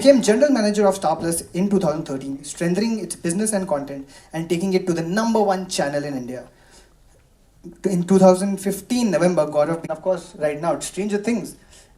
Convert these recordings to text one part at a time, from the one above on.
became general manager of Star Plus in 2013, strengthening its business and content and taking it to the #1 channel in India. In 2015 November, Gaurav, of course, right now, it's Stranger Things.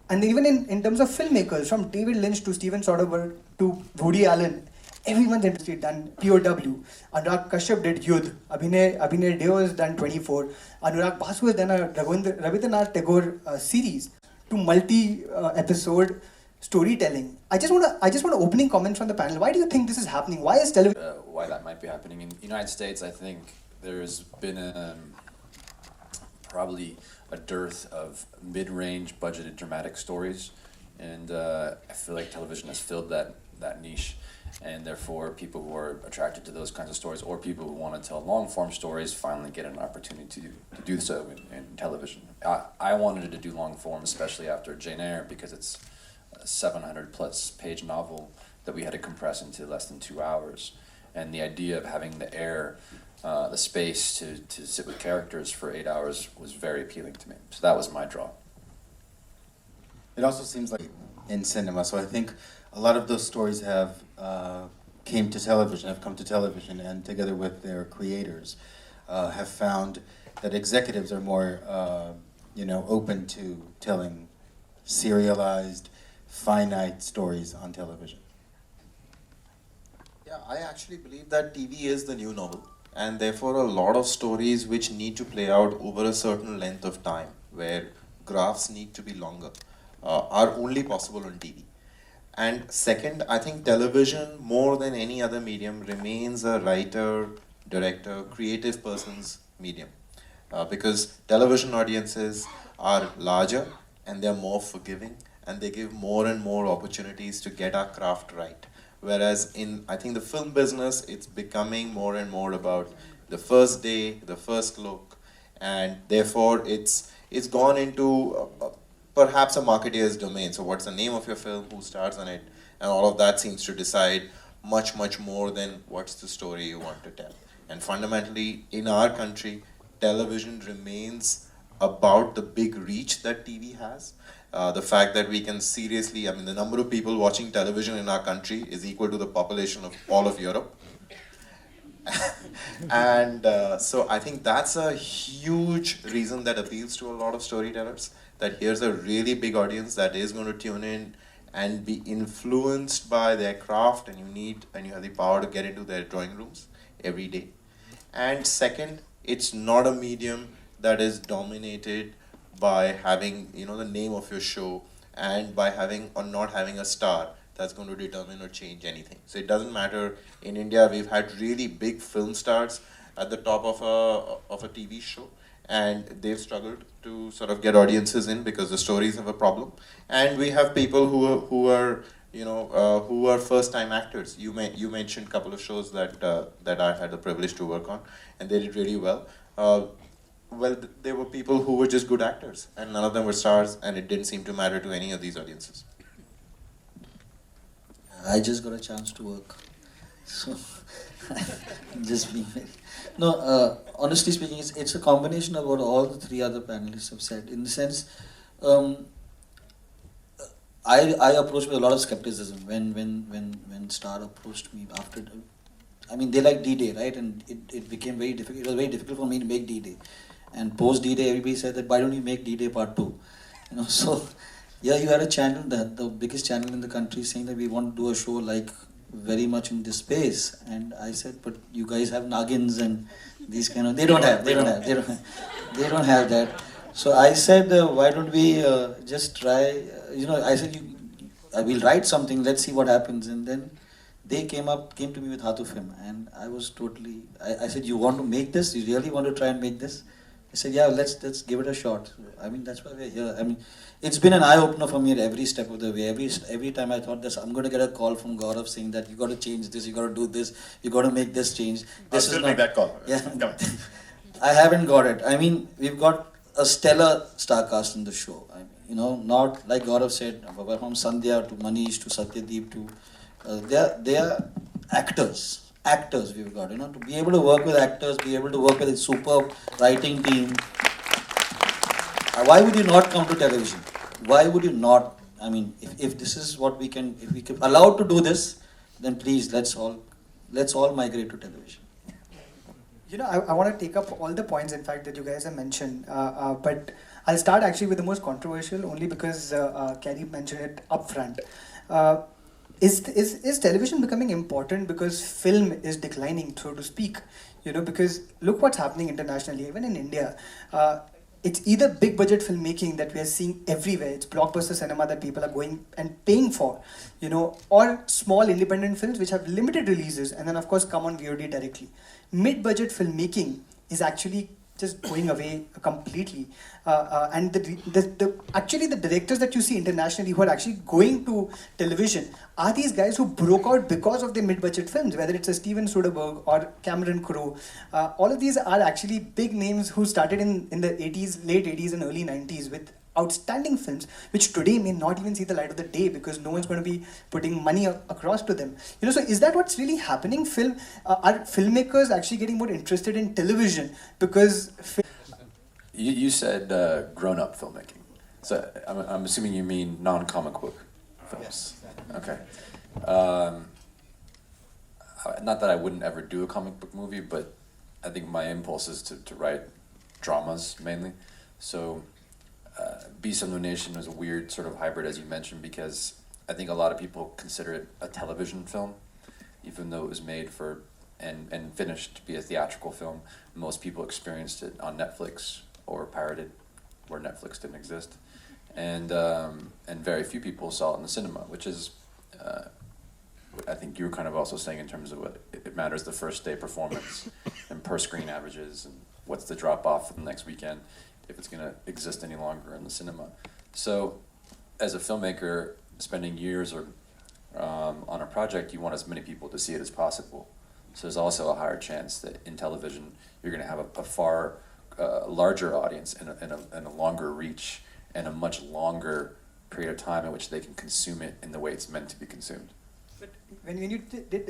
And even in terms of filmmakers, from David Lynch to Steven Soderbergh to Woody Allen, everyone's interested. Done POW. Anurag Kashyap did Yuddh. Abhinay Deo has done 24. Anurag Basu has done a Rabindranath Tagore series to multi-episode storytelling. I just want opening comments from the panel. Why do you think this is happening? Why is television? Why that might be happening in the United States? I think there's been probably a dearth of mid-range budgeted dramatic stories, and I feel like television has filled that niche, and therefore people who are attracted to those kinds of stories, or people who want to tell long-form stories, finally get an opportunity to do so in television. I wanted to do long-form, especially after Jane Eyre, because it's a 700-plus page novel that we had to compress into less than 2 hours, and the idea of having the space to sit with characters for 8 hours was very appealing to me. So that was my draw. It also seems like in cinema, so I think a lot of those stories have come to television, and together with their creators, have found that executives are more, open to telling serialized, finite stories on television. Yeah, I actually believe that TV is the new novel, and therefore a lot of stories which need to play out over a certain length of time, where graphs need to be longer, are only possible on TV. And second, I think television, more than any other medium, remains a writer, director, creative person's medium. Because television audiences are larger, and they're more forgiving, and they give more and more opportunities to get our craft right. Whereas in, I think, the film business, it's becoming more and more about the first day, the first look, and therefore it's gone into perhaps a marketeer's domain. So what's the name of your film, who stars on it, and all of that seems to decide much, much more than what's the story you want to tell. And fundamentally, in our country, television remains about the big reach that TV has. The fact that we can seriously, the number of people watching television in our country is equal to the population of all of Europe. And so I think that's a huge reason that appeals to a lot of storytellers, that here's a really big audience that is going to tune in and be influenced by their craft, and you have the power to get into their drawing rooms every day. And second, it's not a medium that is dominated by having the name of your show, and by having or not having a star that's going to determine or change anything. So it doesn't matter. In India, we've had really big film stars at the top of a TV show, and they've struggled to sort of get audiences in because the stories have a problem. And we have people who are first-time actors. You mentioned a couple of shows that I had the privilege to work on, and they did really well. There were people who were just good actors, and none of them were stars, and it didn't seem to matter to any of these audiences. I just got a chance to work, so just being very... No, honestly speaking, it's a combination of what all the three other panelists have said. In the sense, I approached with a lot of skepticism when Star approached me after. They like D-Day, right? And it became very difficult. It was very difficult for me to make D-Day. And post D-Day, everybody said that, why don't you make D-Day Part 2? So yeah, you had a channel, the biggest channel in the country, saying that we want to do a show like very much in this space. And I said, but you guys have Nagins and these kind of, they don't have that. So I said, why don't we just try, I said, we'll write something, let's see what happens. And then they came to me with Hatufim, and I was totally, I said, you want to make this? You really want to try and make this? I said, yeah, let's give it a shot. That's why we're here. It's been an eye-opener for me at every step of the way. Every time I thought this, I'm going to get a call from Gaurav saying that you got to change this, you got to do this, you got to make this change. This I'll still make that call. Yeah. I haven't got it. We've got a stellar star cast in the show. Not like Gaurav said, from Sandhya to Manish to Satyadeep to, they are actors we've got, to be able to work with actors, be able to work with a superb writing team. Why would you not come to television? Why would you not? I mean, if this is what we can, if we can allowed to do this, then please let's all migrate to television. You know, I want to take up all the points, in fact, that you guys have mentioned, but I'll start actually with the most controversial, only because Carrie mentioned it upfront. Is television becoming important because film is declining, so to speak? You know, because look what's happening internationally, even in India. It's either big budget filmmaking that we are seeing everywhere, it's blockbuster cinema that people are going and paying for, you know, or small independent films which have limited releases and then of course come on VOD directly. Mid-budget filmmaking is actually just going away completely. And actually the directors that you see internationally who are actually going to television are these guys who broke out because of their mid-budget films, whether it's a Steven Soderbergh or Cameron Crowe. All of these are actually big names who started in the 80s, late 80s and early 90s with outstanding films, which today may not even see the light of the day because no one's going to be putting money across to them. You know, so is that what's really happening? Are filmmakers actually getting more interested in television because? You said grown-up filmmaking, so I'm assuming you mean non-comic book films. Yes. Okay. Not that I wouldn't ever do a comic book movie, but I think my impulse is to write dramas mainly. So. Beast of No Nation was a weird sort of hybrid, as you mentioned, because I think a lot of people consider it a television film, even though it was made for and finished to be a theatrical film. Most people experienced it on Netflix or pirated, where Netflix didn't exist, and very few people saw it in the cinema, which is, I think you were kind of also saying in terms of what it matters the first day performance and per screen averages and what's the drop off for the next weekend, if it's going to exist any longer in the cinema. So, as a filmmaker, spending years on a project, you want as many people to see it as possible. So there's also a higher chance that in television, you're going to have a far larger audience and a longer reach and a much longer period of time in which they can consume it in the way it's meant to be consumed. But when you did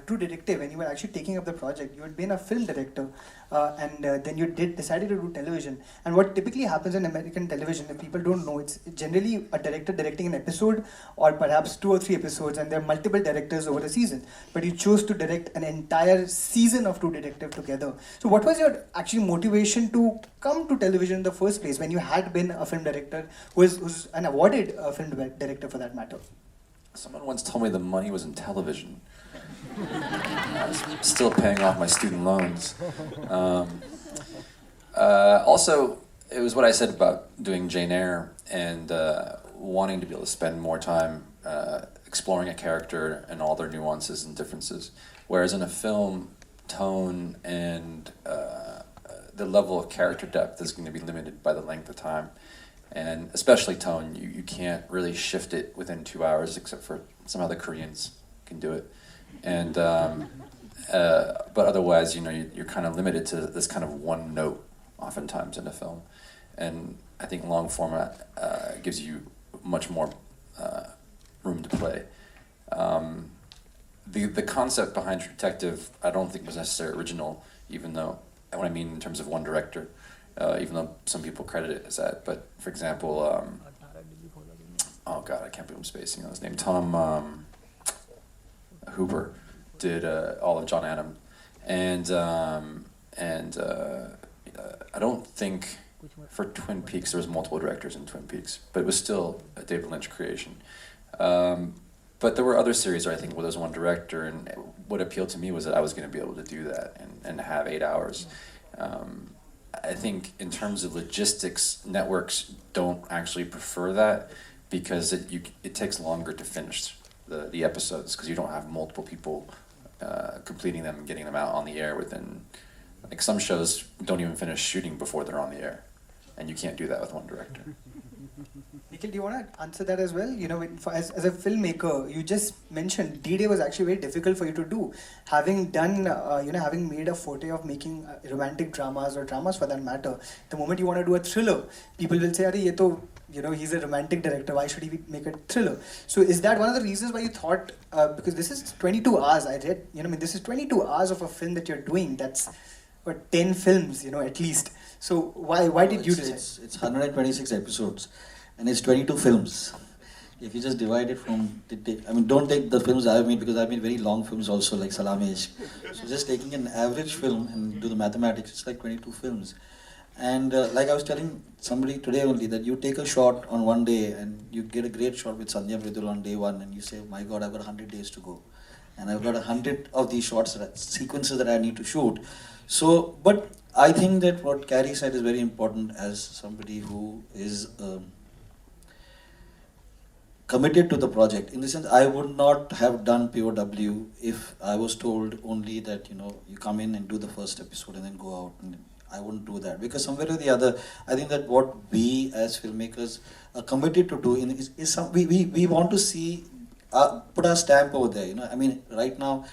True Detective, when you were actually taking up the project, you had been a film director, and then you decided to do television. And what typically happens in American television, if people don't know, it's generally a director directing an episode or perhaps 2 or 3 episodes, and there are multiple directors over a season. But you chose to direct an entire season of True Detective together. So what was your actually motivation to come to television in the first place when you had been a film director, who's an awarded film director for that matter? Someone once told me the money was in television. I was still paying off my student loans. Also, it was what I said about doing Jane Eyre and wanting to be able to spend more time exploring a character and all their nuances and differences. Whereas in a film, tone and the level of character depth is going to be limited by the length of time. And especially tone, you can't really shift it within 2 hours, except for somehow the Koreans can do it. And but otherwise, you know, you're kind of limited to this kind of one note, oftentimes in a film. And I think long format gives you much more room to play. The concept behind True Detective, I don't think was necessarily original, even though, what I mean in terms of one director. Even though some people credit it as that. But for example, oh god, I can't believe I'm spacing on his name. Tom Hooper did all of John Adam, and I don't think for Twin Peaks there was multiple directors in Twin Peaks, but it was still a David Lynch creation. But there were other series where I think where there was one director, and what appealed to me was that I was going to be able to do that and have 8 hours. I think in terms of logistics, networks don't actually prefer that because it takes longer to finish the episodes because you don't have multiple people completing them and getting them out on the air within, like some shows don't even finish shooting before they're on the air, and you can't do that with one director. Nikkhil, do you want to answer that as well? You know, as a filmmaker, you just mentioned D-Day was actually very difficult for you to do. Having done, having made a forte of making romantic dramas or dramas for that matter, the moment you want to do a thriller, people will say, "Arey, ye to, you know, he's a romantic director, why should he make a thriller?" So is that one of the reasons why you thought, because this is 22 hours, I read, this is 22 hours of a film that you're doing, that's what, 10 films, at least. So why did you decide? It's 126 episodes. And it's 22 films. If you just divide it from, I mean, don't take the films I've made, because I've made very long films also, like Salami-ish. So just taking an average film and do the mathematics, it's like 22 films. And like I was telling somebody today only, that you take a shot on one day and you get a great shot with Sandhya Mridul on day one, and you say, my God, I've got 100 days to go. And I've got 100 of these shots, sequences that I need to shoot. So, but I think that what Carrie said is very important as somebody who is committed to the project. In the sense, I would not have done POW if I was told only that, you know, you come in and do the first episode and then go out. And I wouldn't do that, because somewhere or the other, I think that what we as filmmakers are committed to do is some, we want to see, put our stamp over there. You know, I mean, right now,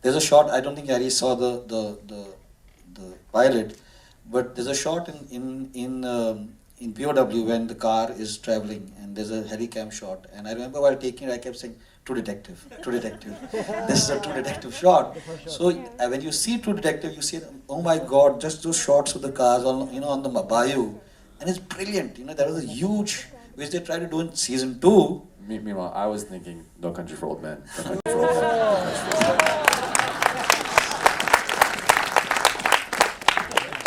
there's a shot. I don't think Harry saw the pilot, but there's a shot in POW when the car is traveling and there's a helicam shot. And I remember while taking it, I kept saying, True Detective, True Detective. This is a True Detective shot. So when you see True Detective, you see, oh my God, just those shots of the cars on, you know, on the bayou, and it's brilliant. You know, that was a huge, which they tried to do in season 2. Meanwhile, I was thinking, No Country for Old Men. No Country for Old Men. No Country for Old Men.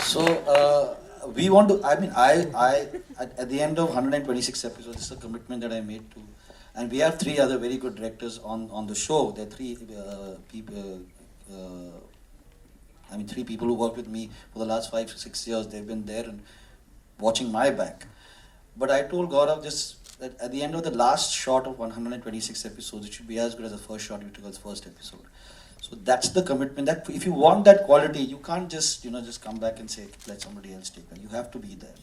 So we want to, I mean, I at the end of 126 episodes, this is a commitment that I made to, and we have 3 other very good directors on the show. There are 3 people, I mean 3 people who worked with me for the last 5 to 6 years. They've been there and watching my back. But I told Gaurav just that at the end of the last shot of 126 episodes, it should be as good as the first shot you took as the first episode. So that's the commitment. That if you want that quality, you can't just, you know, just come back and say, let somebody else take it. You have to be there.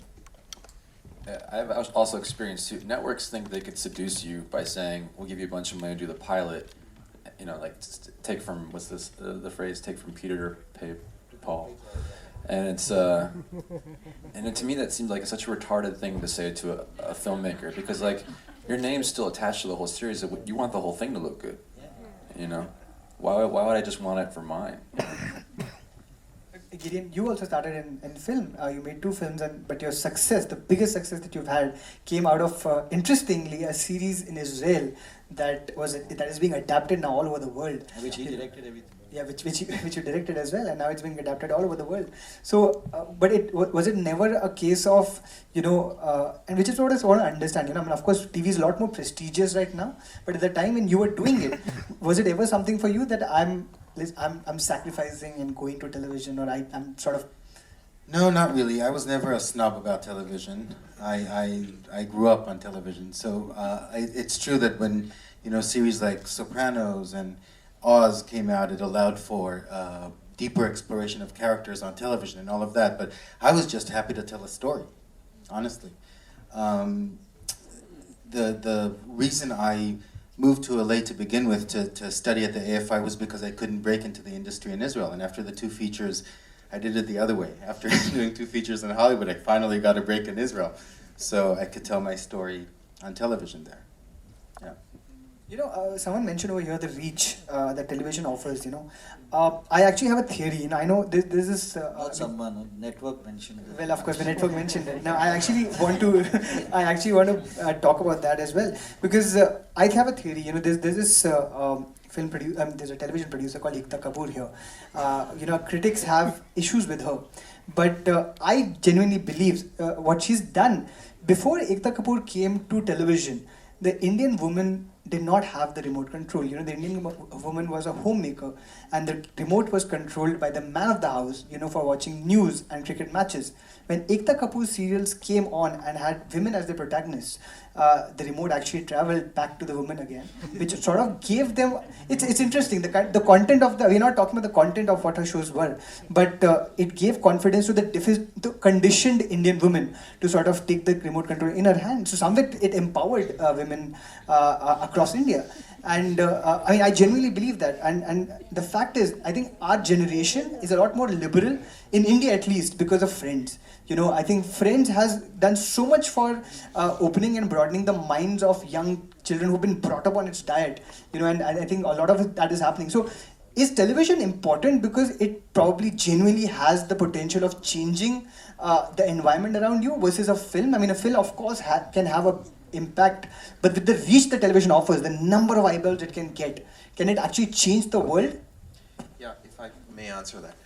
I've also experienced too. Networks think they could seduce you by saying, "We'll give you a bunch of money to do the pilot." You know, like take from what's this the phrase? Take from Peter to pay Paul. And it's and to me that seems like such a retarded thing to say to a filmmaker, because like your name's still attached to the whole series. You want the whole thing to look good. You know, why would I just want it for mine? Gideon, you also started in film. You made 2 films, but your success, the biggest success that you've had, came out of, interestingly, a series in Israel that is being adapted now all over the world. Which he directed everything. Yeah, which you directed as well, and now it's being adapted all over the world. So, but was it never a case of, you know, and which is what I want to understand. You know, I mean, of course, TV is a lot more prestigious right now, but at the time when you were doing it, was it ever something for you that I'm sacrificing and going to television, or I'm sort of... No, not really. I was never a snob about television. I grew up on television, so it's true that when, you know, series like Sopranos and Oz came out, it allowed for deeper exploration of characters on television and all of that. But I was just happy to tell a story, honestly. The reason I moved to LA to begin with to study at the AFI was because I couldn't break into the industry in Israel. And after the 2 features, I did it the other way. After doing 2 features in Hollywood, I finally got a break in Israel. So I could tell my story on television there. Yeah. You know, someone mentioned over here the reach that television offers, you know. I actually have a theory, you know, I know there's this... Not someone, network mentioned it. Well, of course, the network mentioned it. Now, I actually want to talk about that as well, because I have a theory, you know, there's this there's a television producer called Ekta Kapoor here. You know, critics have issues with her, but I genuinely believe what she's done. Before Ekta Kapoor came to television, the Indian woman did not have the remote control. You know, the Indian woman was a homemaker, and the remote was controlled by the man of the house, you know, for watching news and cricket matches. When Ekta Kapoor serials came on and had women as the protagonists, the remote actually traveled back to the woman again, which sort of gave them... It's interesting, the content of we're not talking about the content of what her shows were, but it gave confidence to the conditioned Indian woman to sort of take the remote control in her hand. So somewhere it empowered women across India. And I mean, I genuinely believe that. And the fact is, I think our generation is a lot more liberal, in India at least, because of Friends. You know, I think Friends has done so much for opening and broadening the minds of young children who've been brought up on its diet. You know, and I think a lot of that is happening. So, is television important because it probably genuinely has the potential of changing the environment around you versus a film? I mean, a film, of course, can have a impact, but with the reach the television offers, the number of eyeballs it can get, can it actually change the world? Yeah, if I may answer that.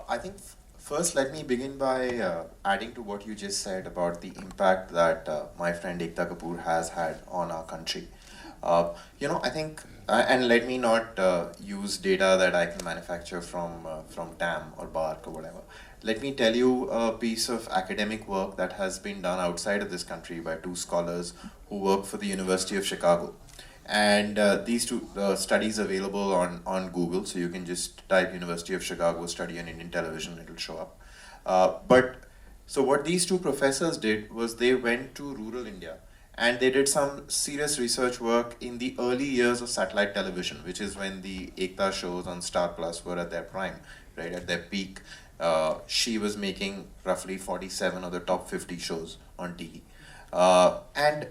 I think first let me begin by adding to what you just said about the impact that my friend Ekta Kapoor has had on our country. I think, and let me not use data that I can manufacture from TAM or BARC or whatever. Let me tell you a piece of academic work that has been done outside of this country by two scholars who work for the University of Chicago. And these two studies available on Google, so you can just type University of Chicago study on Indian television, it'll show up. So what these two professors did was they went to rural India and they did some serious research work in the early years of satellite television, which is when the Ekta shows on Star Plus were at their prime, right, at their peak. She was making roughly 47 of the top 50 shows on TV. And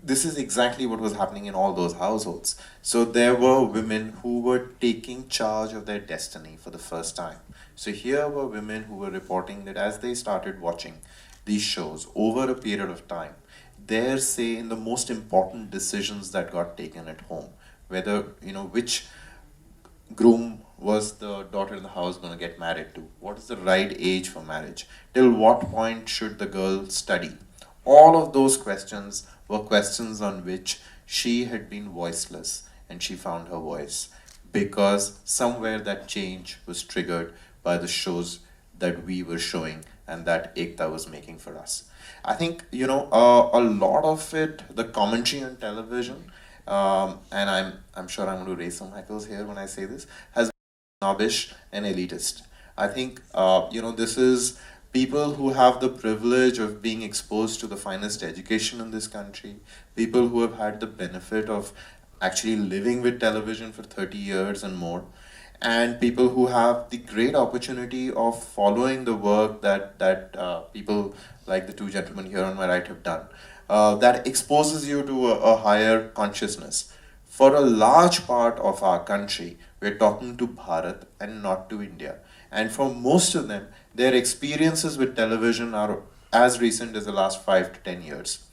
this is exactly what was happening in all those households. So there were women who were taking charge of their destiny for the first time. So here were women who were reporting that as they started watching these shows over a period of time, their say in the most important decisions that got taken at home, whether, which groom was the daughter in the house going to get married to, what is the right age for marriage, till what point should the girl study. All of those questions were questions on which she had been voiceless, and she found her voice because somewhere that change was triggered by the shows that we were showing and that Ekta was making for us. I think, a lot of it, the commentary on television, and I'm sure I'm going to raise some hackles here when I say this, has been snobbish and elitist. I think, this is people who have the privilege of being exposed to the finest education in this country, people who have had the benefit of actually living with television for 30 years and more, and people who have the great opportunity of following the work that people like the two gentlemen here on my right have done, that exposes you to a higher consciousness. For a large part of our country, we're talking to Bharat and not to India. And for most of them, their experiences with television are as recent as the last 5 to 10 years.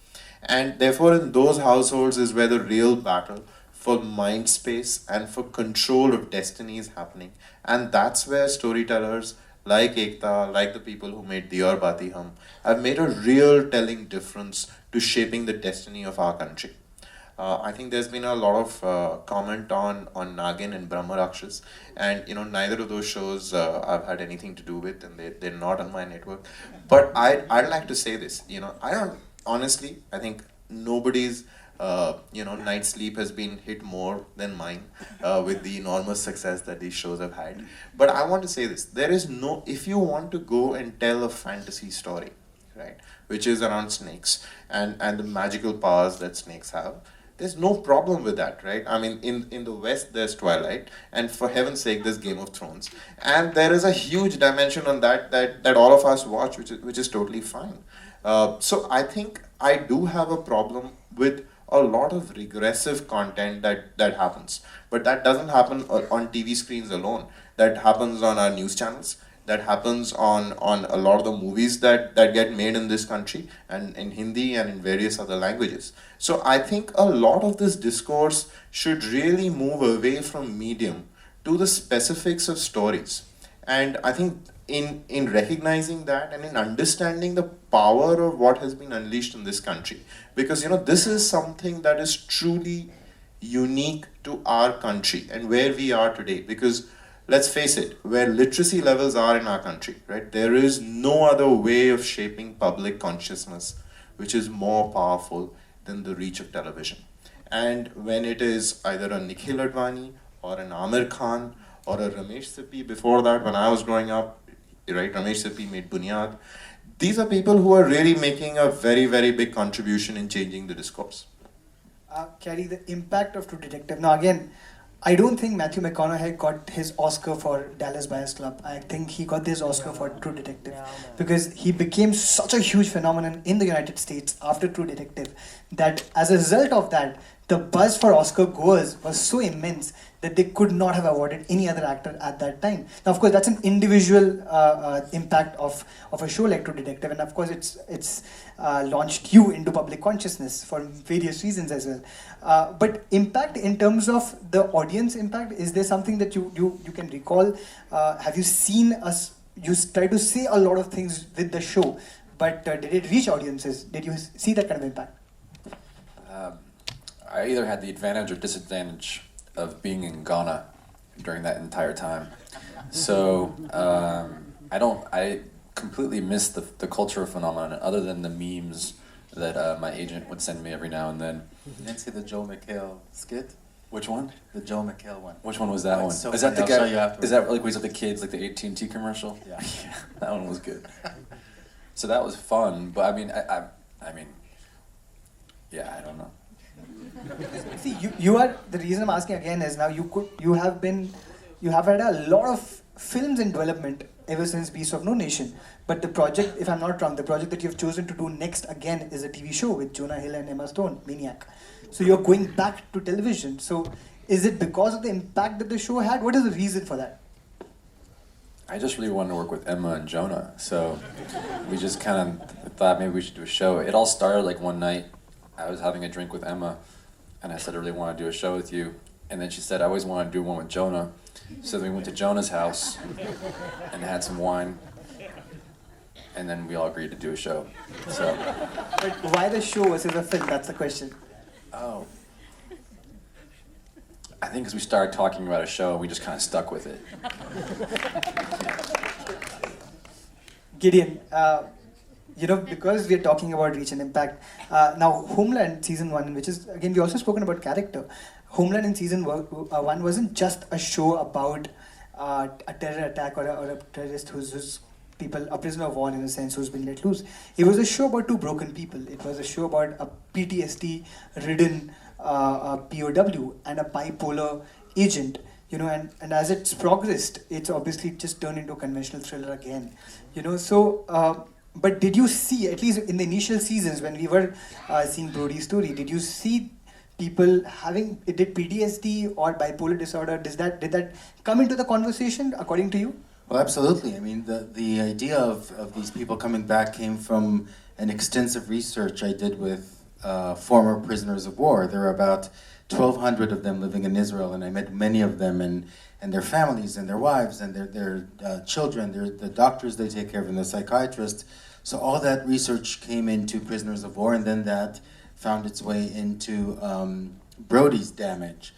And therefore, in those households is where the real battle for mind space and for control of destiny is happening. And that's where storytellers like Ekta, like the people who made Diyar Bati Hum, have made a real telling difference to shaping the destiny of our country. I think there's been a lot of comment on Nagin and Brahma Rakshas, and neither of those shows I've had anything to do with, and they're not on my network. But I'd like to say this, I don't, honestly, I think nobody's night's sleep has been hit more than mine with the enormous success that these shows have had. But I want to say this, there is no, if you want to go and tell a fantasy story, right, which is around snakes and the magical powers that snakes have, there's no problem with that, right? I mean, in the West, there's Twilight, and for heaven's sake, there's Game of Thrones. And there is a huge dimension on that all of us watch, which is totally fine. So I think I do have a problem with a lot of regressive content that happens. But that doesn't happen on TV screens alone. That happens on our news channels. That happens on a lot of the movies that get made in this country, and in Hindi and in various other languages. So I think a lot of this discourse should really move away from medium to the specifics of stories. And I think in recognizing that and in understanding the power of what has been unleashed in this country, because this is something that is truly unique to our country and where we are today, because let's face it, where literacy levels are in our country, right? There is no other way of shaping public consciousness which is more powerful than the reach of television. And when it is either a Nikkhil Advani or an Amir Khan or a Ramesh Sippy before that, when I was growing up, right, Ramesh Sippy made Bunyad. These are people who are really making a very, very big contribution in changing the discourse. Carry the impact of True Detective. Now again, I don't think Matthew McConaughey got his Oscar for Dallas Buyers Club. I think he got this Oscar for True Detective because he became such a huge phenomenon in the United States after True Detective that as a result of that, the buzz for Oscar goers was so immense that they could not have awarded any other actor at that time. Now, of course, that's an individual impact of a show like True Detective, and of course, it's launched you into public consciousness for various reasons as well. But impact in terms of the audience impact, is there something that you can recall? Have you seen us? You try to say a lot of things with the show, but did it reach audiences? Did you see that kind of impact? I either had the advantage or disadvantage of being in Ghana during that entire time. So I completely missed the cultural phenomenon other than the memes that my agent would send me every now and then. You didn't see the Joel McHale skit? Which one? The Joel McHale one. Which one was that one? So is that the funny. I'll guy? show you afterwards. Is that like with the kids, like the AT&T commercial? Yeah. Yeah, that one was good. So that was fun, but I mean, yeah, I don't know. See, you are, the reason I'm asking again is now you have had a lot of films in development ever since Beast of No Nation. But the project, if I'm not wrong, the project that you've chosen to do next again is a TV show with Jonah Hill and Emma Stone, Maniac. So you're going back to television. So is it because of the impact that the show had? What is the reason for that? I just really wanted to work with Emma and Jonah, so we just kind of thought maybe we should do a show. It all started like one night. I was having a drink with Emma, and I said, I really want to do a show with you. And then she said, I always want to do one with Jonah. So then we went to Jonah's house and had some wine, and then we all agreed to do a show. So. But why the show versus a film? That's the question. Oh. I think because we started talking about a show, we just kind of stuck with it. Gideon, because we are talking about reach and impact, now Homeland season 1, which is, again, we also spoken about character. Homeland in season 1 wasn't just a show about a terror attack or a terrorist who's a prisoner of war in a sense, who's been let loose. It was a show about two broken people. It was a show about a PTSD-ridden POW and a bipolar agent. And as it's progressed, it's obviously just turned into a conventional thriller again. But did you see, at least in the initial seasons when we were seeing Brody's story, did you see people did PTSD or bipolar disorder, did that come into the conversation according to you? Well, absolutely. I mean, the idea of these people coming back came from an extensive research I did with former prisoners of war. There are about 1,200 of them living in Israel, and I met many of them and their families and their wives and their children, the doctors they take care of and the psychiatrists. So all that research came into prisoners of war, and then that found its way into Brody's damage.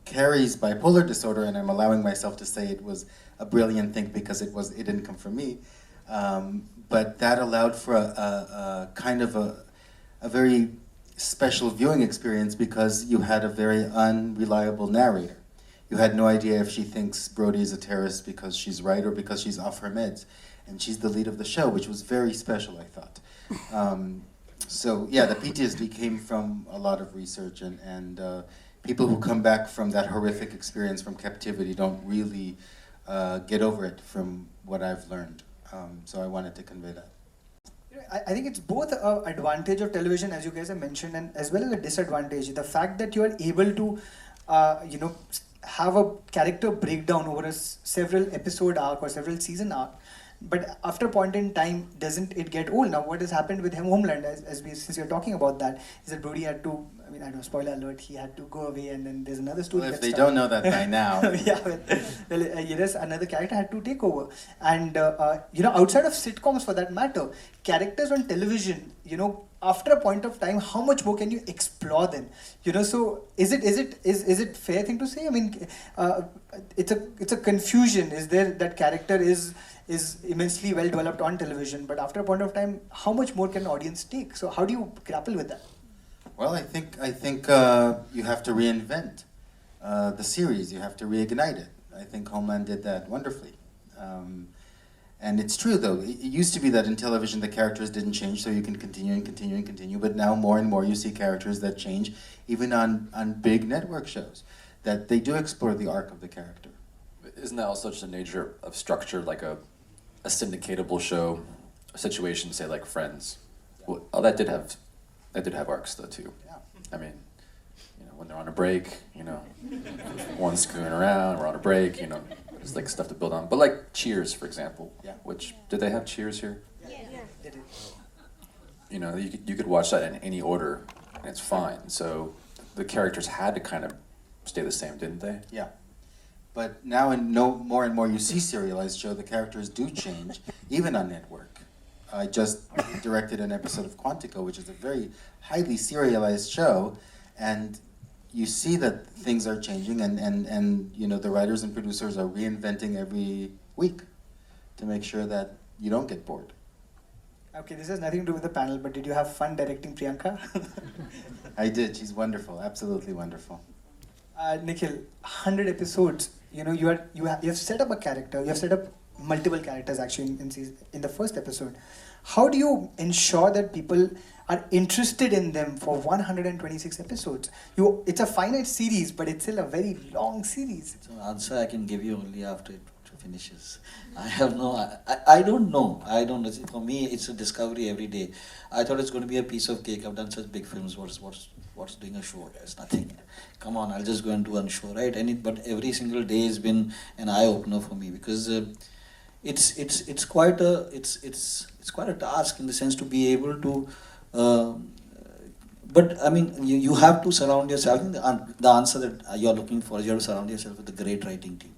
Carrie's bipolar disorder, and I'm allowing myself to say it was a brilliant thing because it didn't come from me, but that allowed for a kind of a very special viewing experience because you had a very unreliable narrator. You had no idea if she thinks Brody is a terrorist because she's right or because she's off her meds, and she's the lead of the show, which was very special, I thought. So yeah, the PTSD came from a lot of research, and people who come back from that horrific experience from captivity don't really get over it from what I've learned. So I wanted to convey that. I think it's both an advantage of television, as you guys have mentioned, and as well as a disadvantage. The fact that you are able to, have a character breakdown over a several episode arc or several season arc, but after a point in time, doesn't it get old? Now, what has happened with Homeland, since you're talking about that, is that Brody had to, I don't know, spoiler alert, he had to go away, and then there's another story. Well, if they don't know that by now. Yeah, yes, another character had to take over. And, outside of sitcoms for that matter, characters on television, after a point of time, how much more can you explore them? So is it fair thing to say? I mean, it's a confusion. Is there that character is immensely well developed on television, but after a point of time, how much more can an audience take? So how do you grapple with that? Well, I think you have to reinvent the series. You have to reignite it. I think Homeland did that wonderfully. And it's true, though. It used to be that in television the characters didn't change, so you can continue and continue and continue. But now more and more you see characters that change, even on big network shows, that they do explore the arc of the character. Isn't that also just the nature of structure, like a syndicatable show, a situation, say like Friends? Well, that did have They did have arcs though too. Yeah. I mean, when they're on a break, one's screwing around, we're on a break, there's like stuff to build on. But like Cheers, for example, Yeah. which, did they have Cheers here? They did. You could watch that in any order, and it's fine. So the characters had to kind of stay the same, didn't they? Yeah. But now more and more you see serialized show, the characters do change, even on network. I just directed an episode of Quantico, which is a very highly serialized show, and you see that things are changing, and the writers and producers are reinventing every week to make sure that you don't get bored. Okay, this has nothing to do with the panel, but did you have fun directing Priyanka? I did. She's wonderful, absolutely wonderful. Nikhil, 100 episodes. You have set up a character. You have set up multiple characters actually in the first episode. How do you ensure that people are interested in them for 126 episodes? It's a finite series, but it's still a very long series. So answer I can give you only after it finishes. I don't know. For me, it's a discovery every day. I thought it's going to be a piece of cake. I've done such big films. What's doing a show? It's nothing. Come on, I'll just go and do a show, right? But every single day has been an eye opener for me, because it's quite a task in the sense to be able to. But I mean, you have to surround yourself. The answer that you're looking for is you have to surround yourself with a great writing team.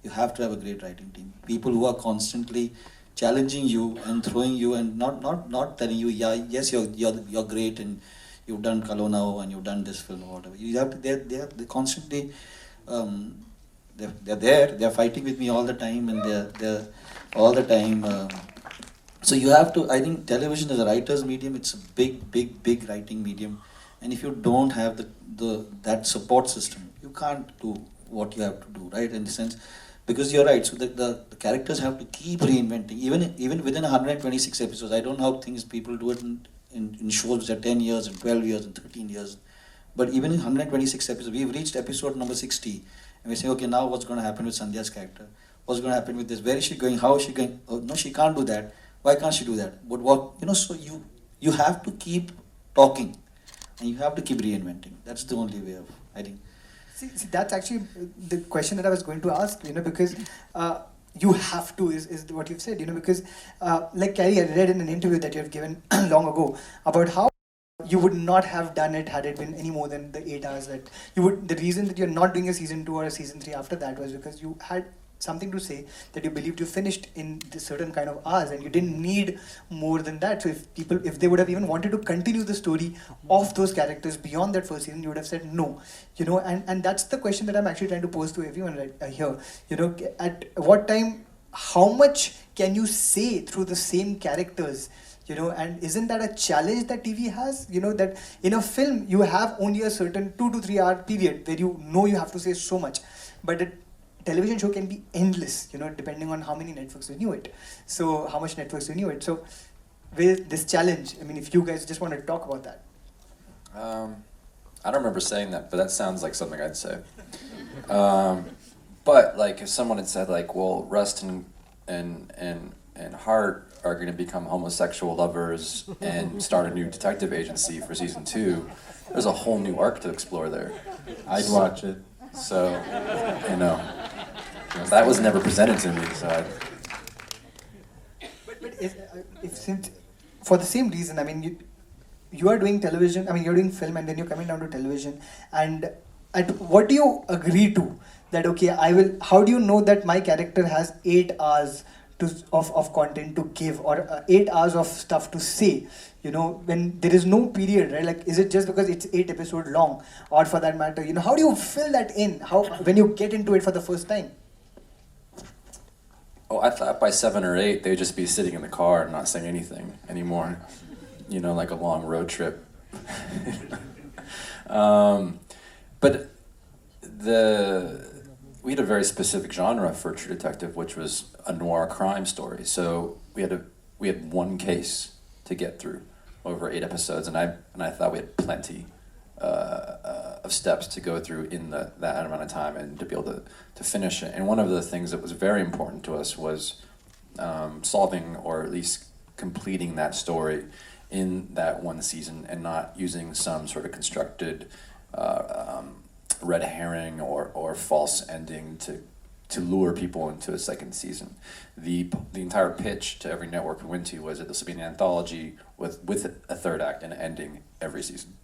You have to have a great writing team. People who are constantly challenging you and throwing you and not telling you, yes, you're great and you've done Kalo now and you've done this film or whatever. You have to. They're constantly. They're there. They're fighting with me all the time, and they're all the time. So you have to. I think television is a writer's medium. It's a big writing medium, and if you don't have that support system, you can't do what you have to do, right? In the sense, because you're right. So the characters have to keep reinventing, even within 126 episodes. I don't know how people do it in shows which are 10 years and 12 years and 13 years, but even in 126 episodes, we've reached episode number 60. And we say, okay, now what's going to happen with Sandhya's character? What's going to happen with this? Where is she going? How is she going? Oh, no, she can't do that. Why can't she do that? But what, so you have to keep talking and you have to keep reinventing. That's the only way of, I think. See, that's actually the question that I was going to ask, because you have to is what you've said, because like Carrie, I read in an interview that you have given long ago about how you would not have done it had it been any more than the 8 hours that you would. The reason that you're not doing a season 2 or a season 3 after that was because you had something to say that you believed you finished in this certain kind of hours and you didn't need more than that. So if they would have even wanted to continue the story of those characters beyond that first season, you would have said no, and that's the question that I'm actually trying to pose to everyone right here. At what time, how much can you say through the same characters? And isn't that a challenge that TV has? That in a film, you have only a certain 2 to 3 hour period where you have to say so much. But a television show can be endless, depending on how many networks renew it. So, how much networks renew it. So, with this challenge, I mean, if you guys just want to talk about that. I don't remember saying that, but that sounds like something I'd say. But, like, if someone had said, like, well, Rust and Hart are going to become homosexual lovers and start a new detective agency for season 2, there's a whole new arc to explore there. I'd watch it. So, that was never presented to me. So But since for the same reason, I mean, you are doing television. I mean, you're doing film, and then you're coming down to television. And what do you agree to? That okay, I will. How do you know that my character has 8 hours of content to give, or 8 hours of stuff to say, when there is no period, right? Like, is it just because it's 8 episodes long, or for that matter, how do you fill that in? When you get into it for the first time? Oh, I thought by 7 or 8 they'd just be sitting in the car and not saying anything anymore, like a long road trip. But we had a very specific genre for True Detective, which was a noir crime story. So we had one case to get through over 8 episodes, and I thought we had plenty of steps to go through in that amount of time and to be able to finish it. And one of the things that was very important to us was solving, or at least completing, that story. in that one season and not using some sort of constructed red herring or false ending to lure people into a second season. The entire pitch to every network we went to was that this would be an anthology with a third act and an ending every season.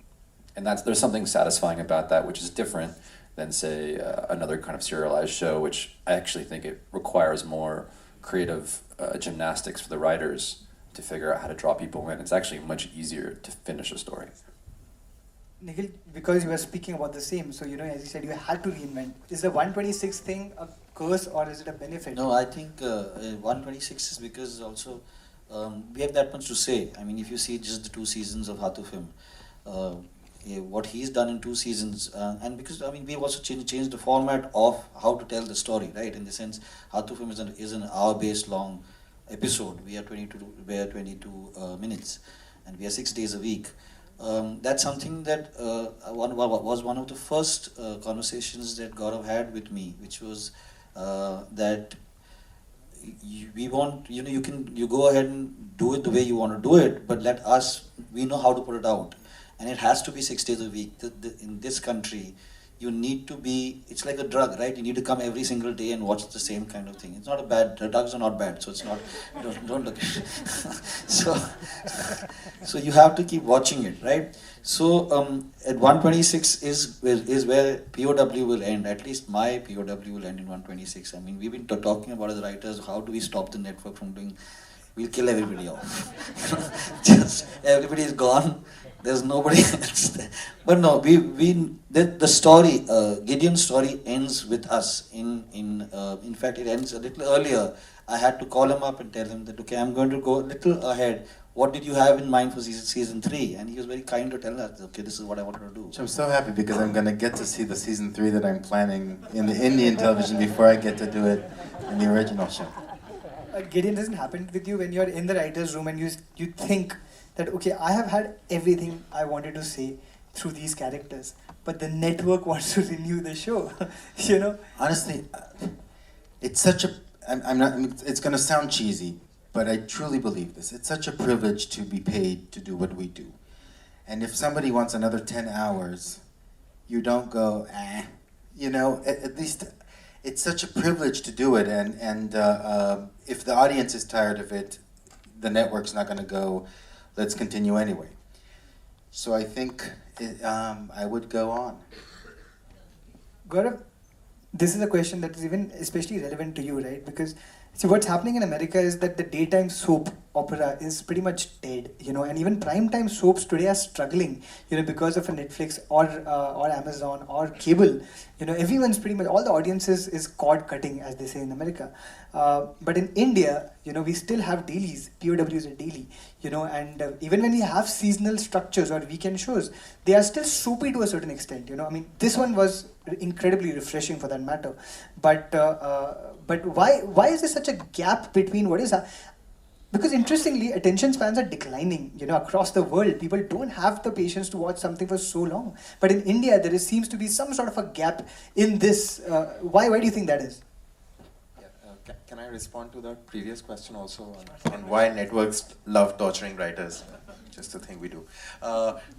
And there's something satisfying about that, which is different than, say, another kind of serialized show, which I actually think it requires more creative gymnastics for the writers to figure out how to draw people in. It's actually much easier to finish a story. Nikhil, because you were speaking about the same, so as you said, you had to reinvent. Is the 126 thing a curse or is it a benefit? No, I think 126 is because also we have that much to say. I mean, if you see just the 2 seasons of Hatu Film, what he's done in 2 seasons, and because I mean we've also changed the format of how to tell the story, right? In the sense, Hatu Film is an hour-based long episode. We are 22 minutes, and we are 6 days a week. That's something that was one of the first conversations that Gaurav had with me, which was that we want, you go ahead and do it the way you want to do it, but let us, we know how to put it out. And it has to be 6 days a week. In this country, you need to be, it's like a drug, right? You need to come every single day and watch the same kind of thing. It's not a bad, the drugs are not bad, so it's not, don't look at it. So you have to keep watching it, right? So at 126 is where POW will end. At least my POW will end in 126. I mean, we've been talking about as writers, how do we stop the network from doing, we'll kill everybody off. Just everybody is gone. There's nobody else there. But no, the story, Gideon's story ends with us. In fact, it ends a little earlier. I had to call him up and tell him that, okay, I'm going to go a little ahead. What did you have in mind for season 3? And he was very kind to tell us, okay, this is what I wanted to do. I'm so happy because I'm going to get to see the season 3 that I'm planning in the Indian television before I get to do it in the original show. Gideon, doesn't happen with you when you're in the writer's room and you think that, okay, I have had everything I wanted to say through these characters, but the network wants to renew the show, Honestly, it's such a, it's going to sound cheesy, but I truly believe this. It's such a privilege to be paid to do what we do. And if somebody wants another 10 hours, you don't go, at least it's such a privilege to do it. And if the audience is tired of it, the network's not going to go, let's continue anyway. So I think I would go on. Gaurav, this is a question that is even especially relevant to you, right? Because see, what's happening in America is that the daytime soap opera is pretty much dead, and even primetime soaps today are struggling, because of a Netflix or Amazon or cable. Everyone's pretty much, all the audiences is cord cutting, as they say in America. But in India, we still have dailies. POW is a daily, and even when we have seasonal structures or weekend shows, they are still soapy to a certain extent. I mean, this one was incredibly refreshing for that matter. But why is there such a gap between what is because interestingly, attention spans are declining, across the world. People don't have the patience to watch something for so long. But in India, there seems to be some sort of a gap in this. Why do you think that is? Can I respond to that previous question also on why networks love torturing writers? Just the thing we do.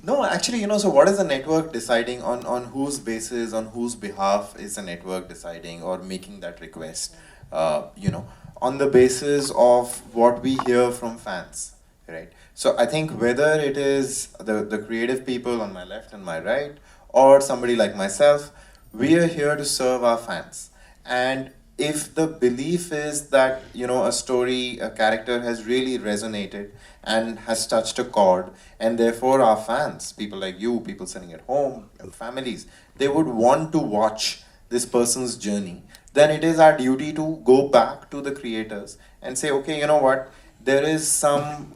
No, actually, so what is the network deciding on whose basis, on whose behalf is the network deciding or making that request? On the basis of what we hear from fans, right? So I think whether it is the creative people on my left and my right, or somebody like myself, we are here to serve our fans. And if the belief is that, a story, a character has really resonated and has touched a chord, and therefore our fans, people like you, people sitting at home, your families, they would want to watch this person's journey, then it is our duty to go back to the creators and say, okay, you know what, there is some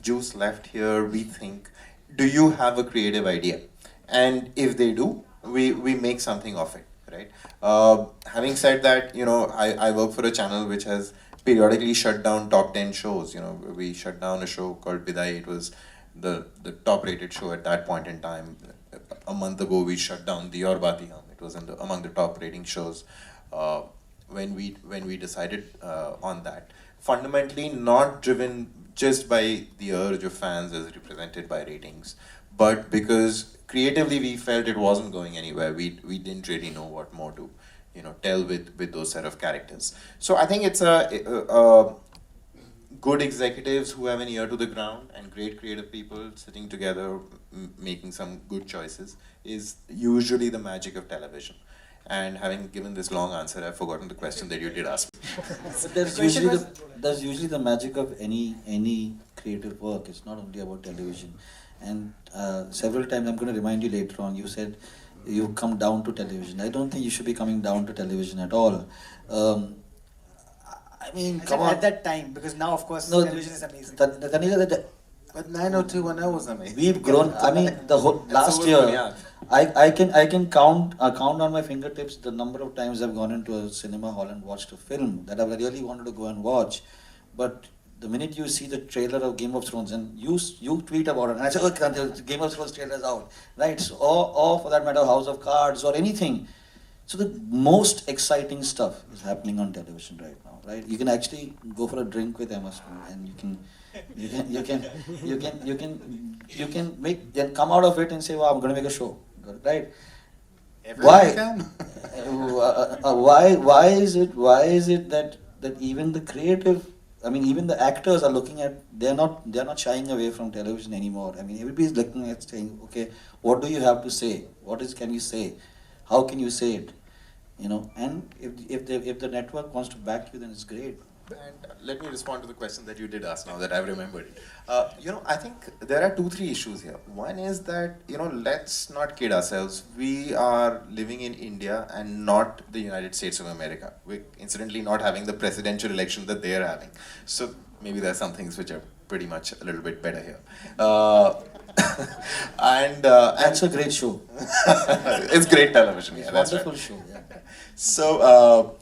juice left here, we think, do you have a creative idea? And if they do, we make something of it, right? Having said that, I work for a channel which has periodically shut down top 10 shows. We shut down a show called Bidai. It was the top rated show at that point in time. A month ago, we shut down Dior Bati Hum. It was among the top rating shows. When we decided on that, fundamentally not driven just by the urge of fans as represented by ratings, but because creatively we felt it wasn't going anywhere. We didn't really know what more to, tell with those set of characters. So I think it's a good executives who have an ear to the ground and great creative people sitting together making some good choices is usually the magic of television. And having given this long answer, I've forgotten the question that you did ask me. But there's usually the magic of any creative work. It's not only about television. And several times, I'm going to remind you later on, you said you come down to television. I don't think you should be coming down to television at all. I mean, come on. At that time, because now, of course, No, television is amazing. But 90210 was amazing. We've grown. I mean, the whole last year, I can count on my fingertips the number of times I've gone into a cinema hall and watched a film that I really wanted to go and watch, but the minute you see the trailer of Game of Thrones and you tweet about it, and I say, okay, the Game of Thrones trailer is out, right? So, or for that matter, House of Cards or anything. So the most exciting stuff is happening on television right now, right? You can actually go for a drink with Emma Stone, and you can come out of it and say, "Wow, I'm going to make a show," right? Everyone can. Why is it that even the creative, I mean, even the actors are looking at, they're not shying away from television anymore. I mean, everybody's looking at saying, okay, what do you have to say? Can you say? How can you say it? And if the network wants to back you, then it's great. And let me respond to the question that you did ask now that I've remembered it. I think there are 2-3 issues here. One is that, let's not kid ourselves. We are living in India and not the United States of America. We're incidentally not having the presidential election that they are having. So maybe there are some things which are pretty much a little bit better here. That's a great show. It's great television. Yeah, that's wonderful right. show. Yeah. So,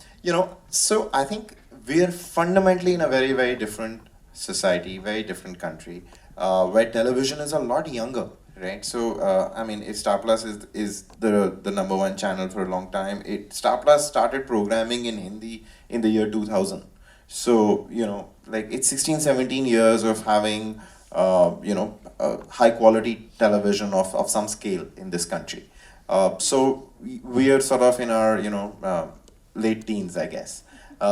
so I think we are fundamentally in a very, very different society, very different country, where television is a lot younger, right? So, I mean, if Star Plus is the number one channel for a long time, Star Plus started programming in Hindi in the year 2000. So, like it's 16, 17 years of having, high quality television of some scale in this country. So we are sort of in our, late teens, I guess.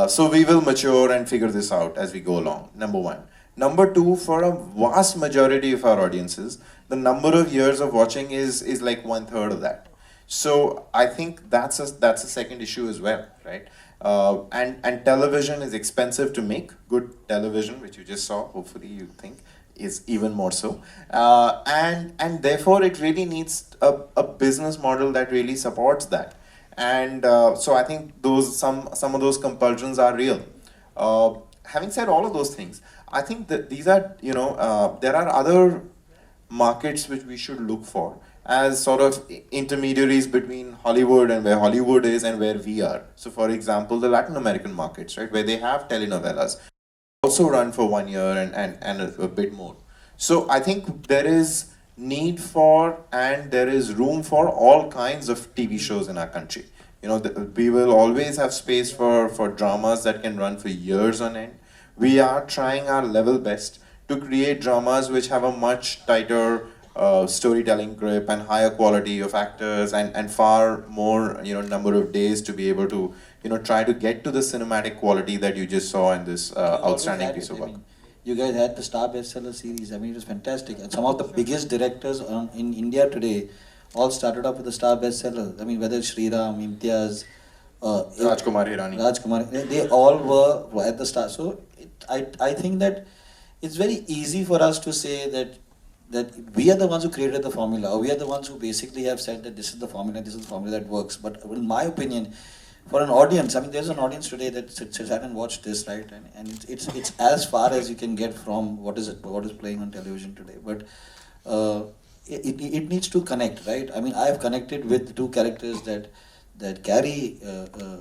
So we will mature and figure this out as we go along, number one. Number two, for a vast majority of our audiences, the number of years of watching is like 1/3 of that. So I think that's a second issue as well, right? And television is expensive to make. Good television, which you just saw, hopefully you think, is even more so. And therefore it really needs a business model that really supports that. And so I think some of those compulsions are real. Having said all of those things, I think that these are, there are other markets which we should look for as sort of intermediaries between Hollywood and where Hollywood is and where we are. So for example, the Latin American markets, right, where they have telenovelas, also run for 1 year and a bit more. So I think there is need for and there is room for all kinds of TV shows in our country. We will always have space for dramas that can run for years on end. We are trying our level best to create dramas which have a much tighter storytelling grip and higher quality of actors and far more number of days to be able to try to get to the cinematic quality that you just saw in this outstanding piece of work. You guys had the Star Bestseller series. I mean, it was fantastic. And some of the biggest directors in India today all started off with the Star Bestseller. I mean, whether it's Sriram, Imtiaz, Rajkumar, they all were at the start. So I think that it's very easy for us to say that we are the ones who created the formula, or we are the ones who basically have said that this is the formula that works. But in my opinion, for an audience, I mean, there's an audience today that sat and watched this, right? And it's as far as you can get from what is playing on television today. But it needs to connect, right? I mean, I have connected with the two characters that Gary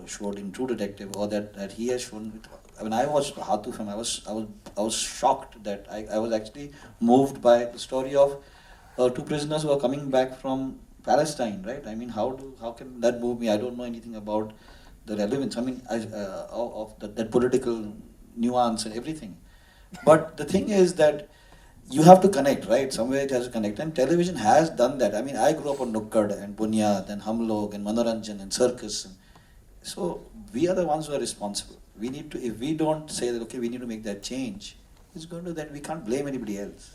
showed in True Detective, or that he has shown. When I watched Hatuf, I was shocked that I was actually moved by the story of two prisoners who are coming back from Palestine, right? I mean, how can that move me? I don't know anything about the relevance. I mean, of that political nuance and everything. But the thing is that you have to connect, right? Somewhere it has to connect, and television has done that. I mean, I grew up on Nukkad and Bunyad and Humlog and Manoranjan and Circus. And so we are the ones who are responsible. We need to, if we don't say that, okay, we need to make that change, it's going to, then we can't blame anybody else.